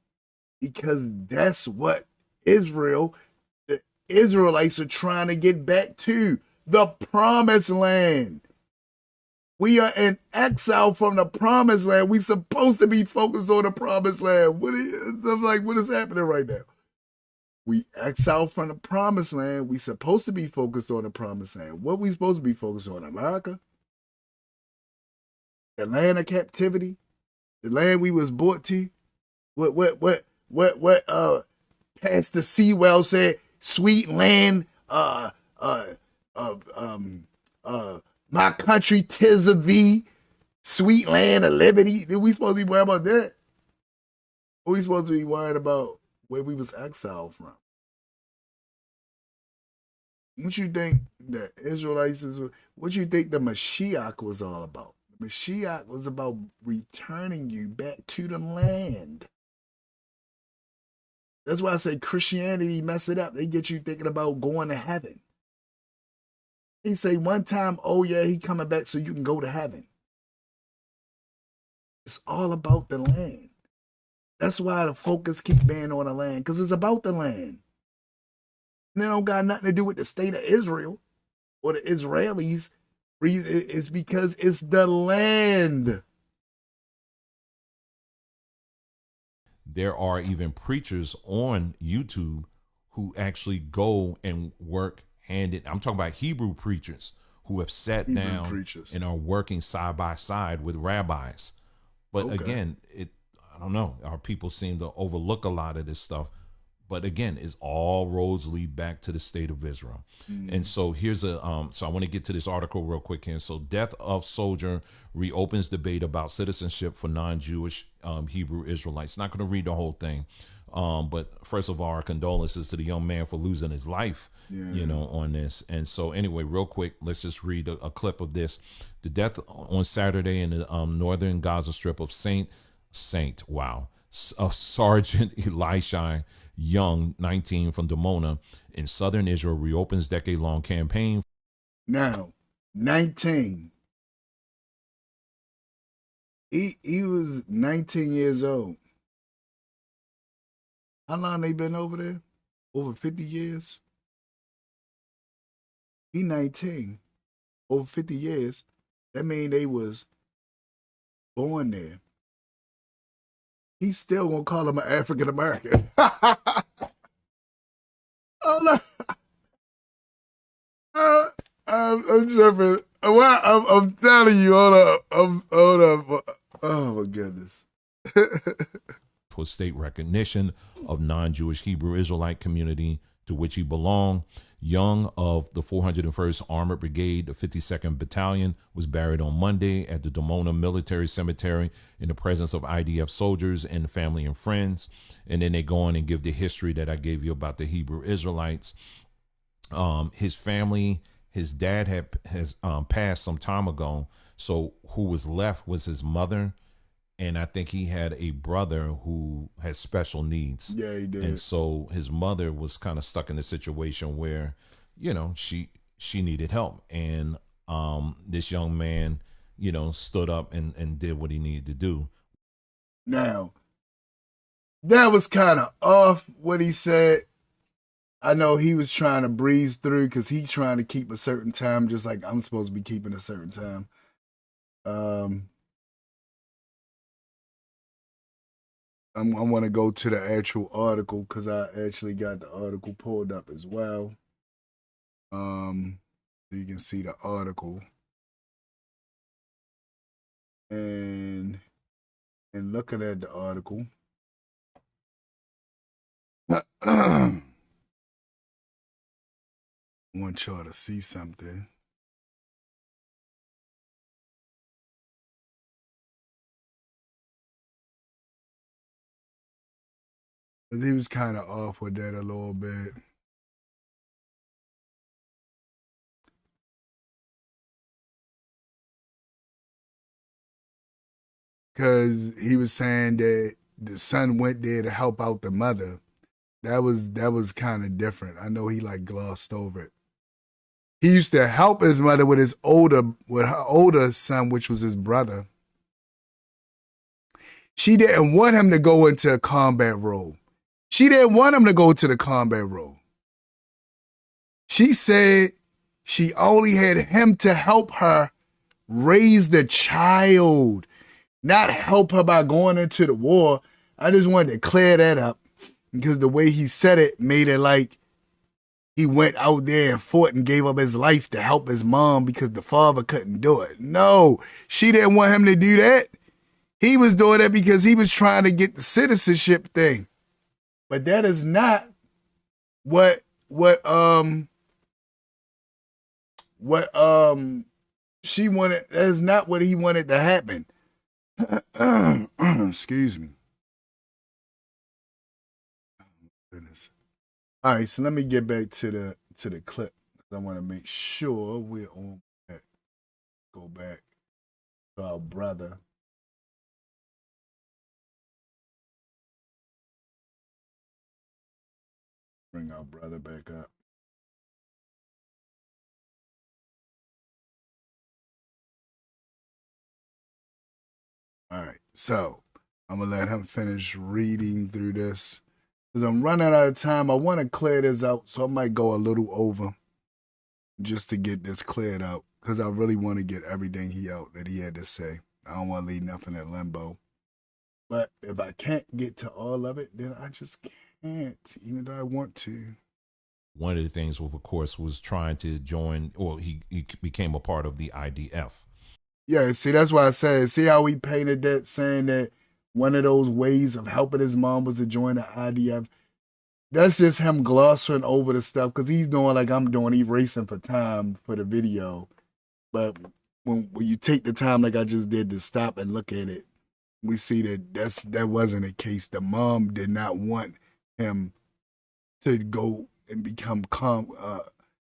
[SPEAKER 3] because that's what the Israelites are trying to get back to, the promised land. We are in exile from the promised land. We're supposed to be focused on the promised land. What is happening right now? We exile from the promised land. We supposed to be focused on the promised land. What we supposed to be focused on? America? The land of captivity? The land we was brought to? What Pastor Sewell said, sweet land, my country, 'tis of thee, sweet land of liberty. We supposed to be worried about that? Or we supposed to be worried about where we was exiled from? What you think the Israelites what you think the Mashiach was all about? The Mashiach was about returning you back to the land. That's why I say Christianity mess it up. They get you thinking about going to heaven. He say one time, oh yeah, he coming back so you can go to heaven. It's all about the land. That's why the focus keep being on the land, because it's about the land. And it don't got nothing to do with the state of Israel or the Israelis. It's because it's the land.
[SPEAKER 2] There are even preachers on YouTube who actually go and work I'm talking about Hebrew preachers who have sat down and are working side by side with rabbis. But again, I don't know. Our people seem to overlook a lot of this stuff. But again, it's all roads lead back to the state of Israel. And so here's so I want to get to this article real quick here. So Death of Soldier reopens debate about citizenship for non-Jewish Hebrew Israelites. Not going to read the whole thing. But first of all, our condolences to the young man for losing his life, on this. And so anyway, real quick, let's just read a clip of this. The death on Saturday in the northern Gaza Strip of Sergeant Elisha Young, 19, from Dimona in southern Israel, reopens decade-long campaign.
[SPEAKER 3] Now, 19. He was 19 years old. How long they been over there? Over 50 years? He 19. Over 50 years. That means they was born there. He's still gonna call him an African American. Oh no! I'm tripping. I'm telling you. Hold up. Oh my goodness.
[SPEAKER 2] For state recognition of non-Jewish Hebrew Israelite community to which he belonged. Young of the 401st Armored Brigade, the 52nd Battalion, was buried on Monday at the Dimona Military Cemetery in the presence of IDF soldiers and family and friends. And then they go on and give the history that I gave you about the Hebrew Israelites. His family, his dad has passed some time ago. So who was left was his mother. And I think he had a brother who has special needs.
[SPEAKER 3] Yeah, he did.
[SPEAKER 2] And so his mother was kind of stuck in a situation where, she needed help. And this young man, stood up and did what he needed to do.
[SPEAKER 3] Now, that was kind of off what he said. I know he was trying to breeze through because he's trying to keep a certain time, just like I'm supposed to be keeping a certain time. I want to go to the actual article because I actually got the article pulled up as well. So you can see the article. And looking at the article, I want y'all to see something. But he was kind of off with that a little bit. Because he was saying that the son went there to help out the mother. That was kind of different. I know he like glossed over it. He used to help his mother with her older son, which was his brother. She didn't want him to go into a combat role. She didn't want him to go to the combat role. She said she only had him to help her raise the child, not help her by going into the war. I just wanted to clear that up because the way he said it made it like he went out there and fought and gave up his life to help his mom because the father couldn't do it. No, she didn't want him to do that. He was doing it because he was trying to get the citizenship thing. But that is not what she wanted. That is not what he wanted to happen. Excuse me. Goodness. All right, so let me get back to the clip. I want to make sure we're on back. Go back to our brother. Bring our brother back up. All right, so I'm going to let him finish reading through this. Because I'm running out of time. I want to clear this out, so I might go a little over just to get this cleared out. Because I really want to get everything that he had to say. I don't want to leave nothing in limbo. But if I can't get to all of it, then I just can't, even though I want to.
[SPEAKER 2] One of the things, of course, was trying to join, or he became a part of the IDF.
[SPEAKER 3] Yeah, see, that's why I said, see how we painted that, saying that one of those ways of helping his mom was to join the IDF. That's just him glossing over the stuff because he's doing like I'm doing. He's racing for time for the video. But when you take the time like I just did to stop and look at it, we see that that wasn't the case. The mom did not want him to go and become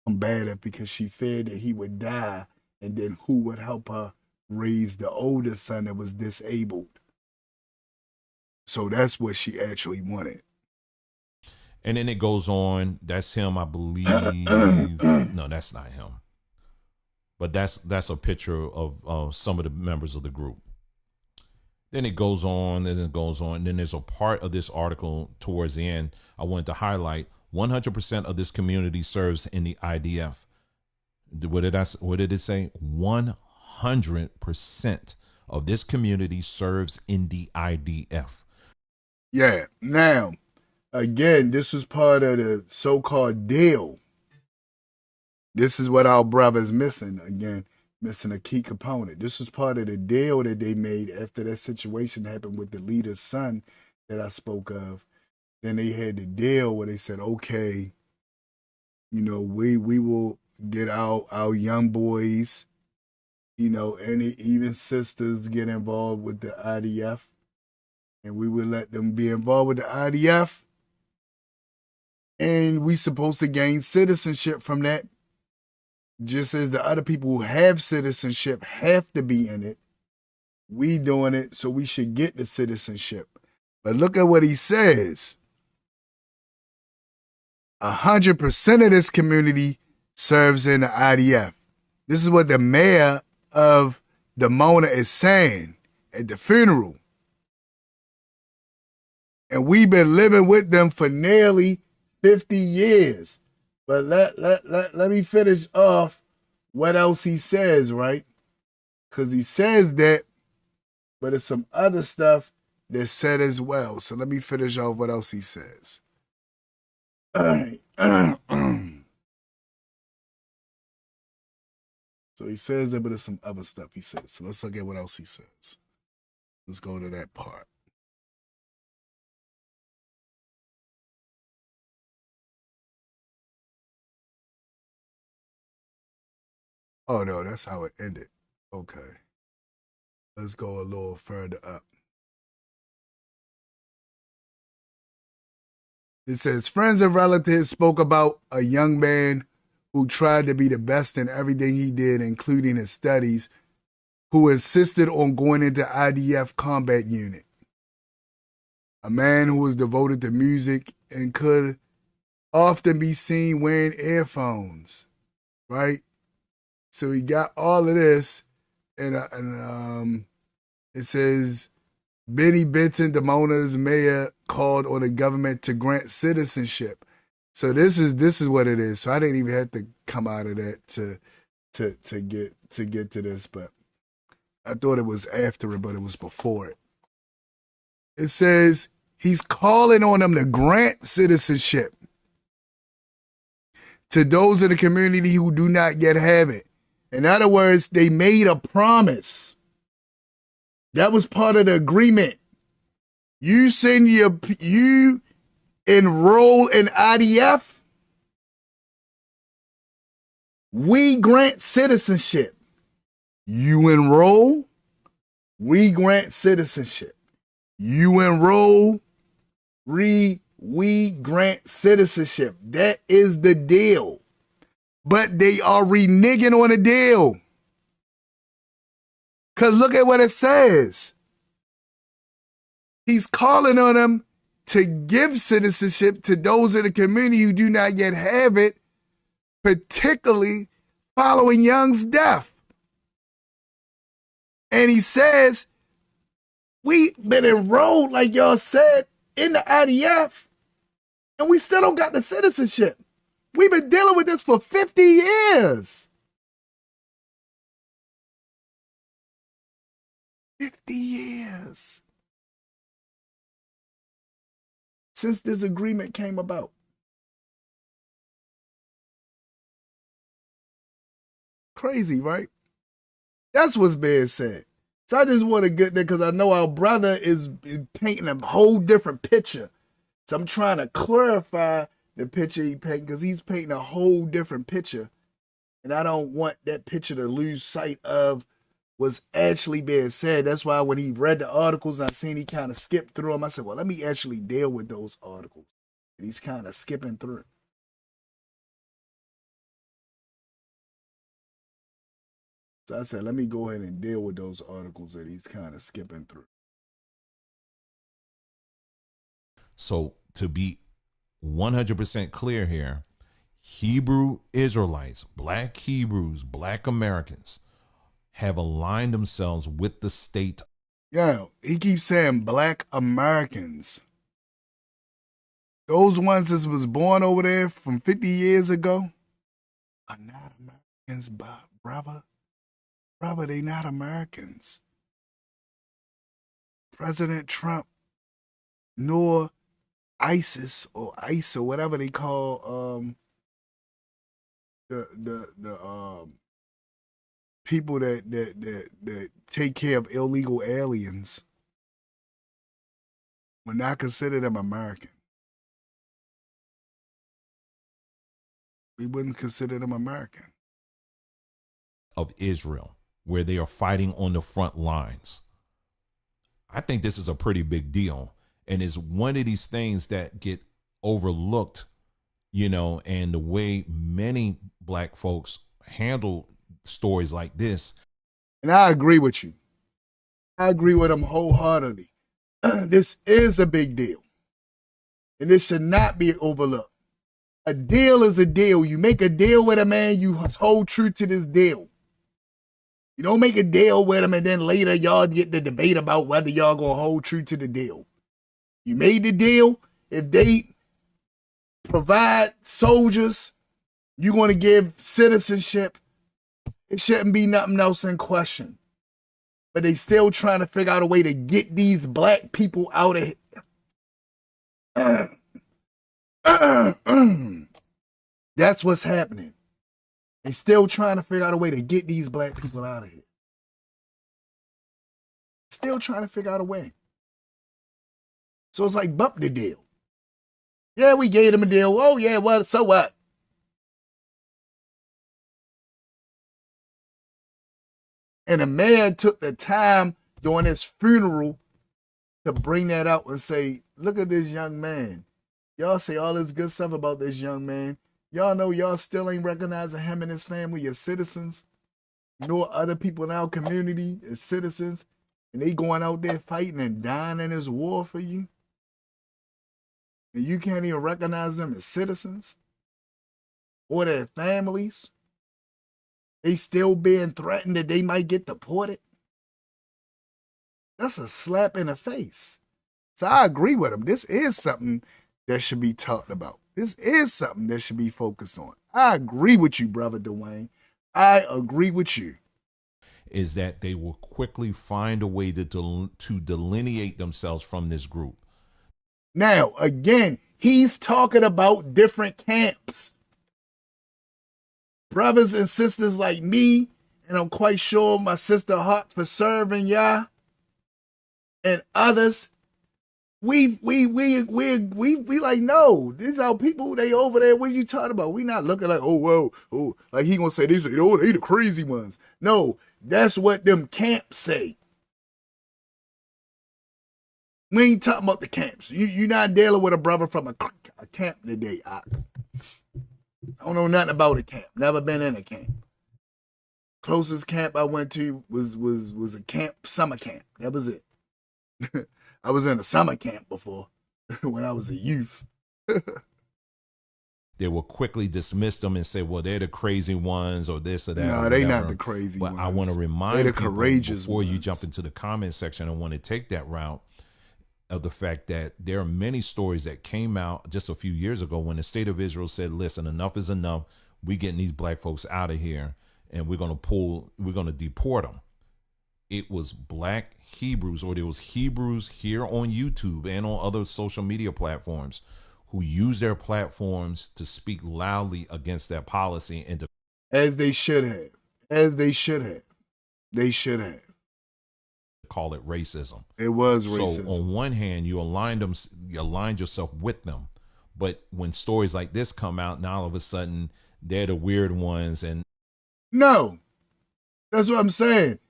[SPEAKER 3] combative because she feared that he would die, and then who would help her raise the older son that was disabled. So that's what she actually wanted.
[SPEAKER 2] And then it goes on. That's him, I believe. No, that's not him. But that's a picture of some of the members of the group. Then it goes on, and it goes on. And then there's a part of this article towards the end I wanted to highlight. 100% of this community serves in the IDF. What did it say? 100% of this community serves in the IDF.
[SPEAKER 3] Yeah. Now, again, this was part of the so-called deal. This is what our brother's missing. Again, missing a key component. This was part of the deal that they made after that situation happened with the leader's son that I spoke of. Then they had the deal where they said, okay, we will get our young boys, and even sisters get involved with the IDF. And we will let them be involved with the IDF. And we supposed to gain citizenship from that. Just as the other people who have citizenship have to be in it. We doing it, so we should get the citizenship. But look at what he says. 100% of this community serves in the IDF. This is what the mayor of Dimona is saying at the funeral. And we've been living with them for nearly 50 years. But let me finish off what else he says, right? Because he says that, but there's some other stuff that's said as well. So let me finish off what else he says. All right. So he says that, but there's some other stuff he says. So let's look at what else he says. Let's go to that part. Oh, no, that's how it ended. Okay. Let's go a little further up. It says, friends and relatives spoke about a young man who tried to be the best in everything he did, including his studies, who insisted on going into IDF combat unit. A man who was devoted to music and could often be seen wearing earphones, right? So he got all of this, and it says, Benny Benton, Damona's mayor, called on the government to grant citizenship. So this is what it is. So I didn't even have to come out of that to get to this, but I thought it was after it, but it was before it. It says he's calling on them to grant citizenship to those in the community who do not yet have it. In other words, they made a promise. That was part of the agreement. You enroll in IDF, we grant citizenship. You enroll, we grant citizenship. You enroll, we grant citizenship. That is the deal. But they are reneging on the deal. Because look at what it says. He's calling on them to give citizenship to those in the community who do not yet have it, particularly following Young's death. And he says, we've been enrolled, like y'all said, in the IDF, and we still don't got the citizenship. We've been dealing with this for 50 years. 50 years. Since this agreement came about. Crazy, right? That's what's being said. So I just want to get there because I know our brother is painting a whole different picture. So I'm trying to clarify the picture he painted because he's painting a whole different picture. And I don't want that picture to lose sight of what's actually being said. That's why when he read the articles, I seen he kind of skipped through them. I said, well, let me actually deal with those articles. And he's kind of skipping through. So I said, let me go ahead and deal with those articles that he's kind of skipping through.
[SPEAKER 2] So to be 100% clear here, Hebrew Israelites, black Hebrews, black Americans have aligned themselves with the state.
[SPEAKER 3] Yeah, he keeps saying black Americans. Those ones that was born over there from 50 years ago are not Americans, brother. Brother, they not Americans. President Trump, nor ISIS or ICE or whatever they call the people that take care of illegal aliens, would not consider them American. We wouldn't consider them American.
[SPEAKER 2] Of Israel, where they are fighting on the front lines. I think this is a pretty big deal. And it's one of these things that get overlooked, you know, and the way many black folks handle stories like this.
[SPEAKER 3] And I agree with you. I agree with them wholeheartedly. This is a big deal. And this should not be overlooked. A deal is a deal. You make a deal with a man, you hold true to this deal. You don't make a deal with him and then later y'all get the debate about whether y'all gonna hold true to the deal. You made the deal. If they provide soldiers, you're going to give citizenship. It shouldn't be nothing else in question. But they still trying to figure out a way to get these black people out of here. That's what's happening. They still trying to figure out a way to get these black people out of here. Still trying to figure out a way. So it's like bump the deal. Yeah, we gave them a deal. Oh yeah, well, so what? And the man took the time during his funeral to bring that out and say, look at this young man. Y'all say all this good stuff about this young man. Y'all know y'all still ain't recognizing him and his family as citizens, nor other people in our community as citizens, and they going out there fighting and dying in this war for you. And you can't even recognize them as citizens or their families. They still being threatened that they might get deported. That's a slap in the face. So I agree with him. This is something that should be talked about. This is something that should be focused on. I agree with you, Brother Duane. I agree with you.
[SPEAKER 2] Is that they will quickly find a way to delineate themselves from this group.
[SPEAKER 3] Now, again, he's talking about different camps. Brothers and sisters like me, and I'm quite sure my sister Hart for serving Yah, and others, we like, no, these are people, they over there, what are you talking about? We not looking like, oh, well, oh, like he gonna say, they the crazy ones. No, that's what them camps say. We ain't talking about the camps. You're not dealing with a brother from a camp today. I don't know nothing about a camp. Never been in a camp. Closest camp I went to was a camp, summer camp. That was it. I was in a summer camp before when I was a youth.
[SPEAKER 2] They will quickly dismiss them and say, well, they're the crazy ones or this or that.
[SPEAKER 3] No, they not the crazy ones.
[SPEAKER 2] But I want to remind
[SPEAKER 3] people courageous
[SPEAKER 2] before
[SPEAKER 3] ones.
[SPEAKER 2] You jump into the comment section and want to take that route of the fact that there are many stories that came out just a few years ago when the state of Israel said, listen, enough is enough. We getting these black folks out of here and we're going to deport them. It was black Hebrews, or there was Hebrews here on YouTube and on other social media platforms who use their platforms to speak loudly against that policy and to,
[SPEAKER 3] as they should have. They should have.
[SPEAKER 2] Call it racism.
[SPEAKER 3] It was racism.
[SPEAKER 2] So on one hand, you aligned yourself with them, but when stories like this come out, now all of a sudden they're the weird ones. And
[SPEAKER 3] no, that's what I'm saying.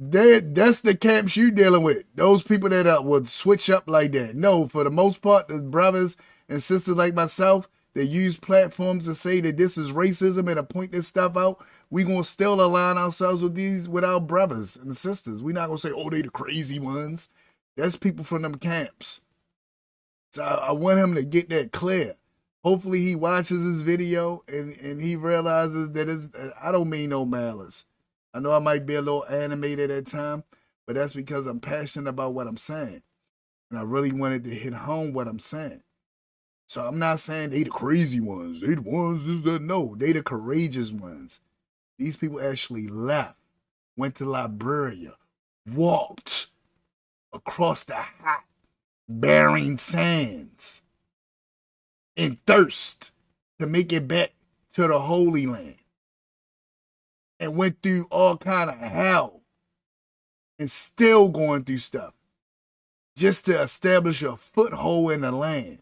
[SPEAKER 3] That's the camps you dealing with. Those people that would switch up like that. No, for the most part, the brothers and sisters like myself that use platforms to say that this is racism and to point this stuff out, we gonna still align ourselves with our brothers and sisters. We not gonna say, oh, they the crazy ones. That's people from them camps. So I want him to get that clear. Hopefully he watches this video and he realizes that I don't mean no malice. I know I might be a little animated at times, but that's because I'm passionate about what I'm saying. And I really wanted to hit home what I'm saying. So I'm not saying they the crazy ones. They the ones that no, they the courageous ones. These people actually left, went to Liberia, walked across the hot, barren sands in thirst to make it back to the Holy Land. And went through all kind of hell and still going through stuff just to establish a foothold in the land.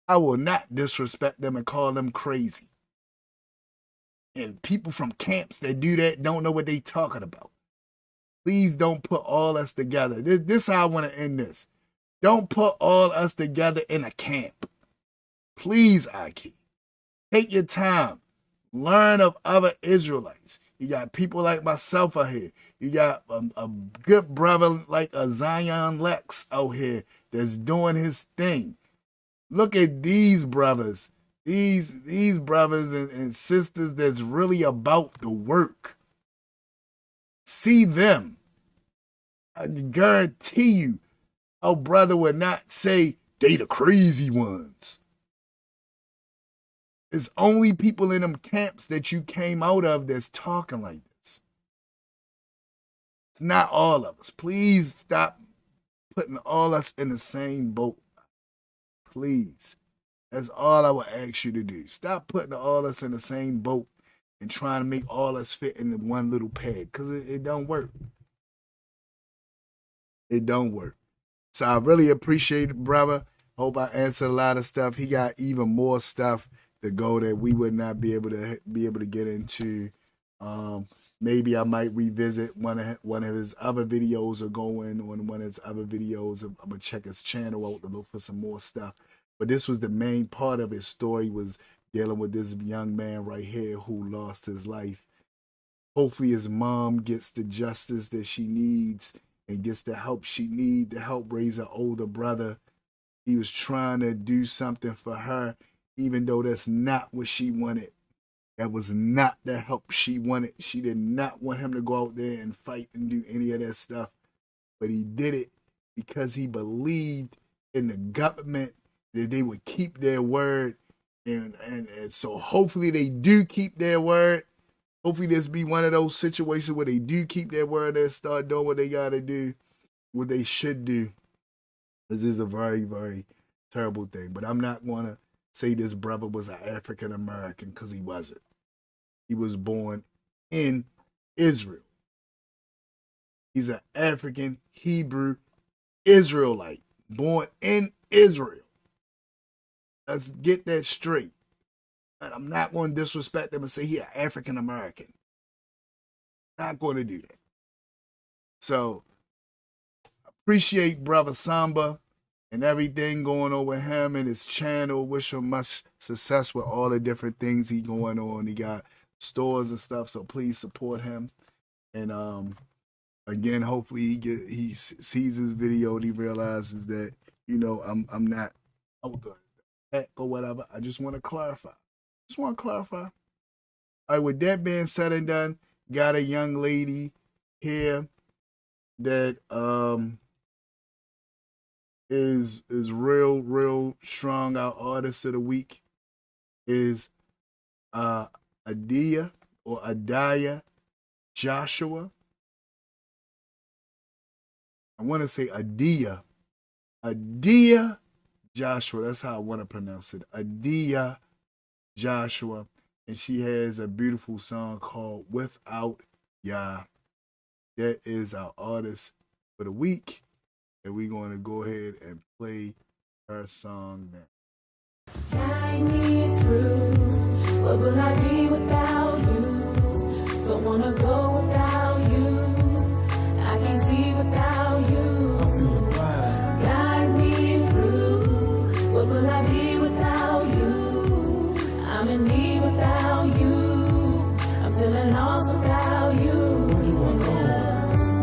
[SPEAKER 3] I will not disrespect them and call them crazy. And people from camps that do that don't know what they talking about. Please don't put all us together. This is how I want to end this. Don't put all us together in a camp. Please, Aki. Take your time. Learn of other Israelites. You got people like myself out here. You got a good brother like a Zion Lex out here that's doing his thing. Look at these brothers. These brothers and sisters that's really about the work. See them. I guarantee you, our brother would not say they the crazy ones. It's only people in them camps that you came out of that's talking like this. It's not all of us. Please stop putting all us in the same boat. Please. That's all I would ask you to do. Stop putting all us in the same boat and trying to make all us fit in one little peg, because it don't work. It don't work. So I really appreciate it, brother. Hope I answered a lot of stuff. He got even more stuff to go that we would not be able to get into. Maybe I might revisit one of his other videos, or go in on one of his other videos. I'm gonna check his channel out to look for some more stuff. But this was the main part of his story, was dealing with this young man right here who lost his life. Hopefully his mom gets the justice that she needs and gets the help she needs to help raise an older brother. He was trying to do something for her, even though that's not what she wanted. That was not the help she wanted. She did not want him to go out there and fight and do any of that stuff. But he did it because he believed in the government that they would keep their word. And so hopefully they do keep their word. Hopefully this be one of those situations where they do keep their word and start doing what they got to do, what they should do. This is a very, very terrible thing. But I'm not going to say this brother was an African American, because he wasn't. He was born in Israel. He's an African Hebrew Israelite, born in Israel. Let's get that straight. And I'm not going to disrespect him and say he's an African American. Not going to do that. So, appreciate Brother Samba and everything going on with him and his channel. Wish him much success with all the different things he going on. He got stores and stuff, so please support him. And again, hopefully he sees this video and he realizes that, you know, I'm not out the heck or whatever. I just want to clarify. All right, with that being said and done, got a young lady here that is real strong. Our artist of the week is Adiyah Joshua. I want to say Adiyah Joshua. That's how I want to pronounce it. Adiyah Joshua. And she has a beautiful song called Without Yah. That is our artist for the week. And we're going to go ahead and play her song now.
[SPEAKER 4] Guide me through. What will I be without you? Don't want to go without you. I can't see without you.
[SPEAKER 2] I'm feeling right.
[SPEAKER 4] Guide me through. What will I be without you? I'm in need without you. I'm feeling lost without you.
[SPEAKER 2] Where do I go?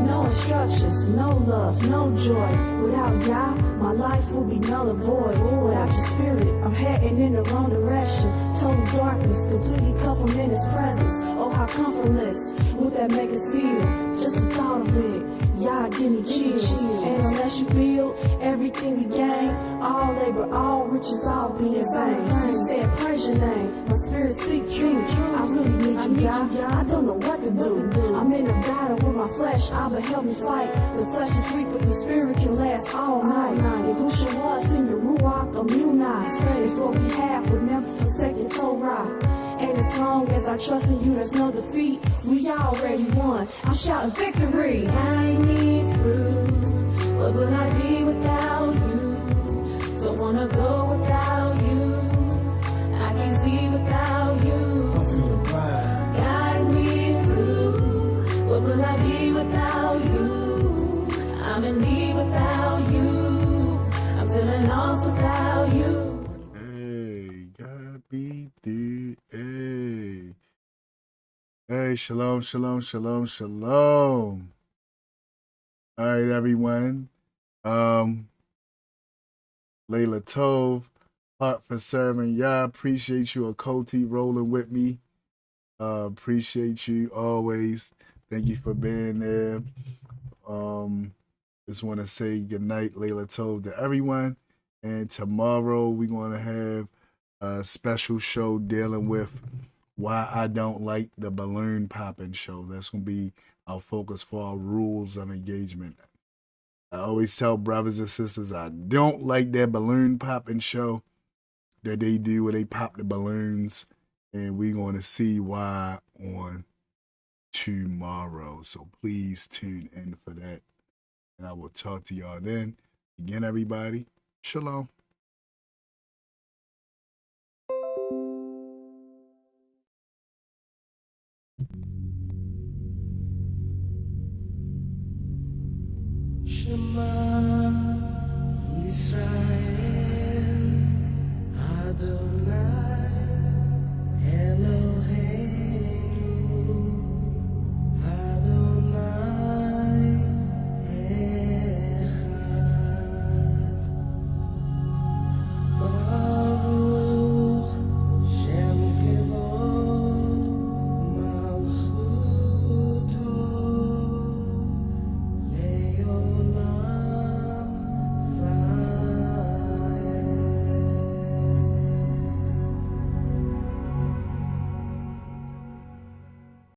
[SPEAKER 4] No instructions, no love, no joy. Without Yah, my life will be null and void. Without your spirit, I'm heading in the wrong direction. Total darkness, completely cut from in his presence. Oh, how comfortless would that make us feel? Just the thought of it, Yah, give me chills. And unless you build everything we gain, all labor, all riches, all be in vain. You said praise your name, my spirit seek truth. I really need you, Yah. I don't know what to do. I'm in a battle with my flesh, Abba help me fight. The flesh is weak, but the spirit can last all night. Yahusha was in your ruach, immunize. It's what we have, we'll never forsake the Torah. And as long as I trust in you, there's no defeat. We already won. I'm shouting victory. Guide me through. What would I be without you? Don't wanna go without you. I can't see without you.
[SPEAKER 2] I'm feeling right.
[SPEAKER 4] Guide me through. What would I be without you? I'm in need without you. I'm feeling lost without you.
[SPEAKER 3] Hey, God be through. Hey, shalom. All right, everyone. Layla Tov, Heart for Serving. Yeah, appreciate you, Okoti, rolling with me. Appreciate you always. Thank you for being there. Just want to say good night, Layla Tov, to everyone. And tomorrow we're going to have a special show dealing with why I don't like the balloon popping show. That's going to be our focus for our rules of engagement. I always tell brothers and sisters I don't like that balloon popping show that they do where they pop the balloons And we're going to see why on tomorrow. So please tune in for that. And I will talk to y'all then. Again, everybody, shalom.
[SPEAKER 5] Shema.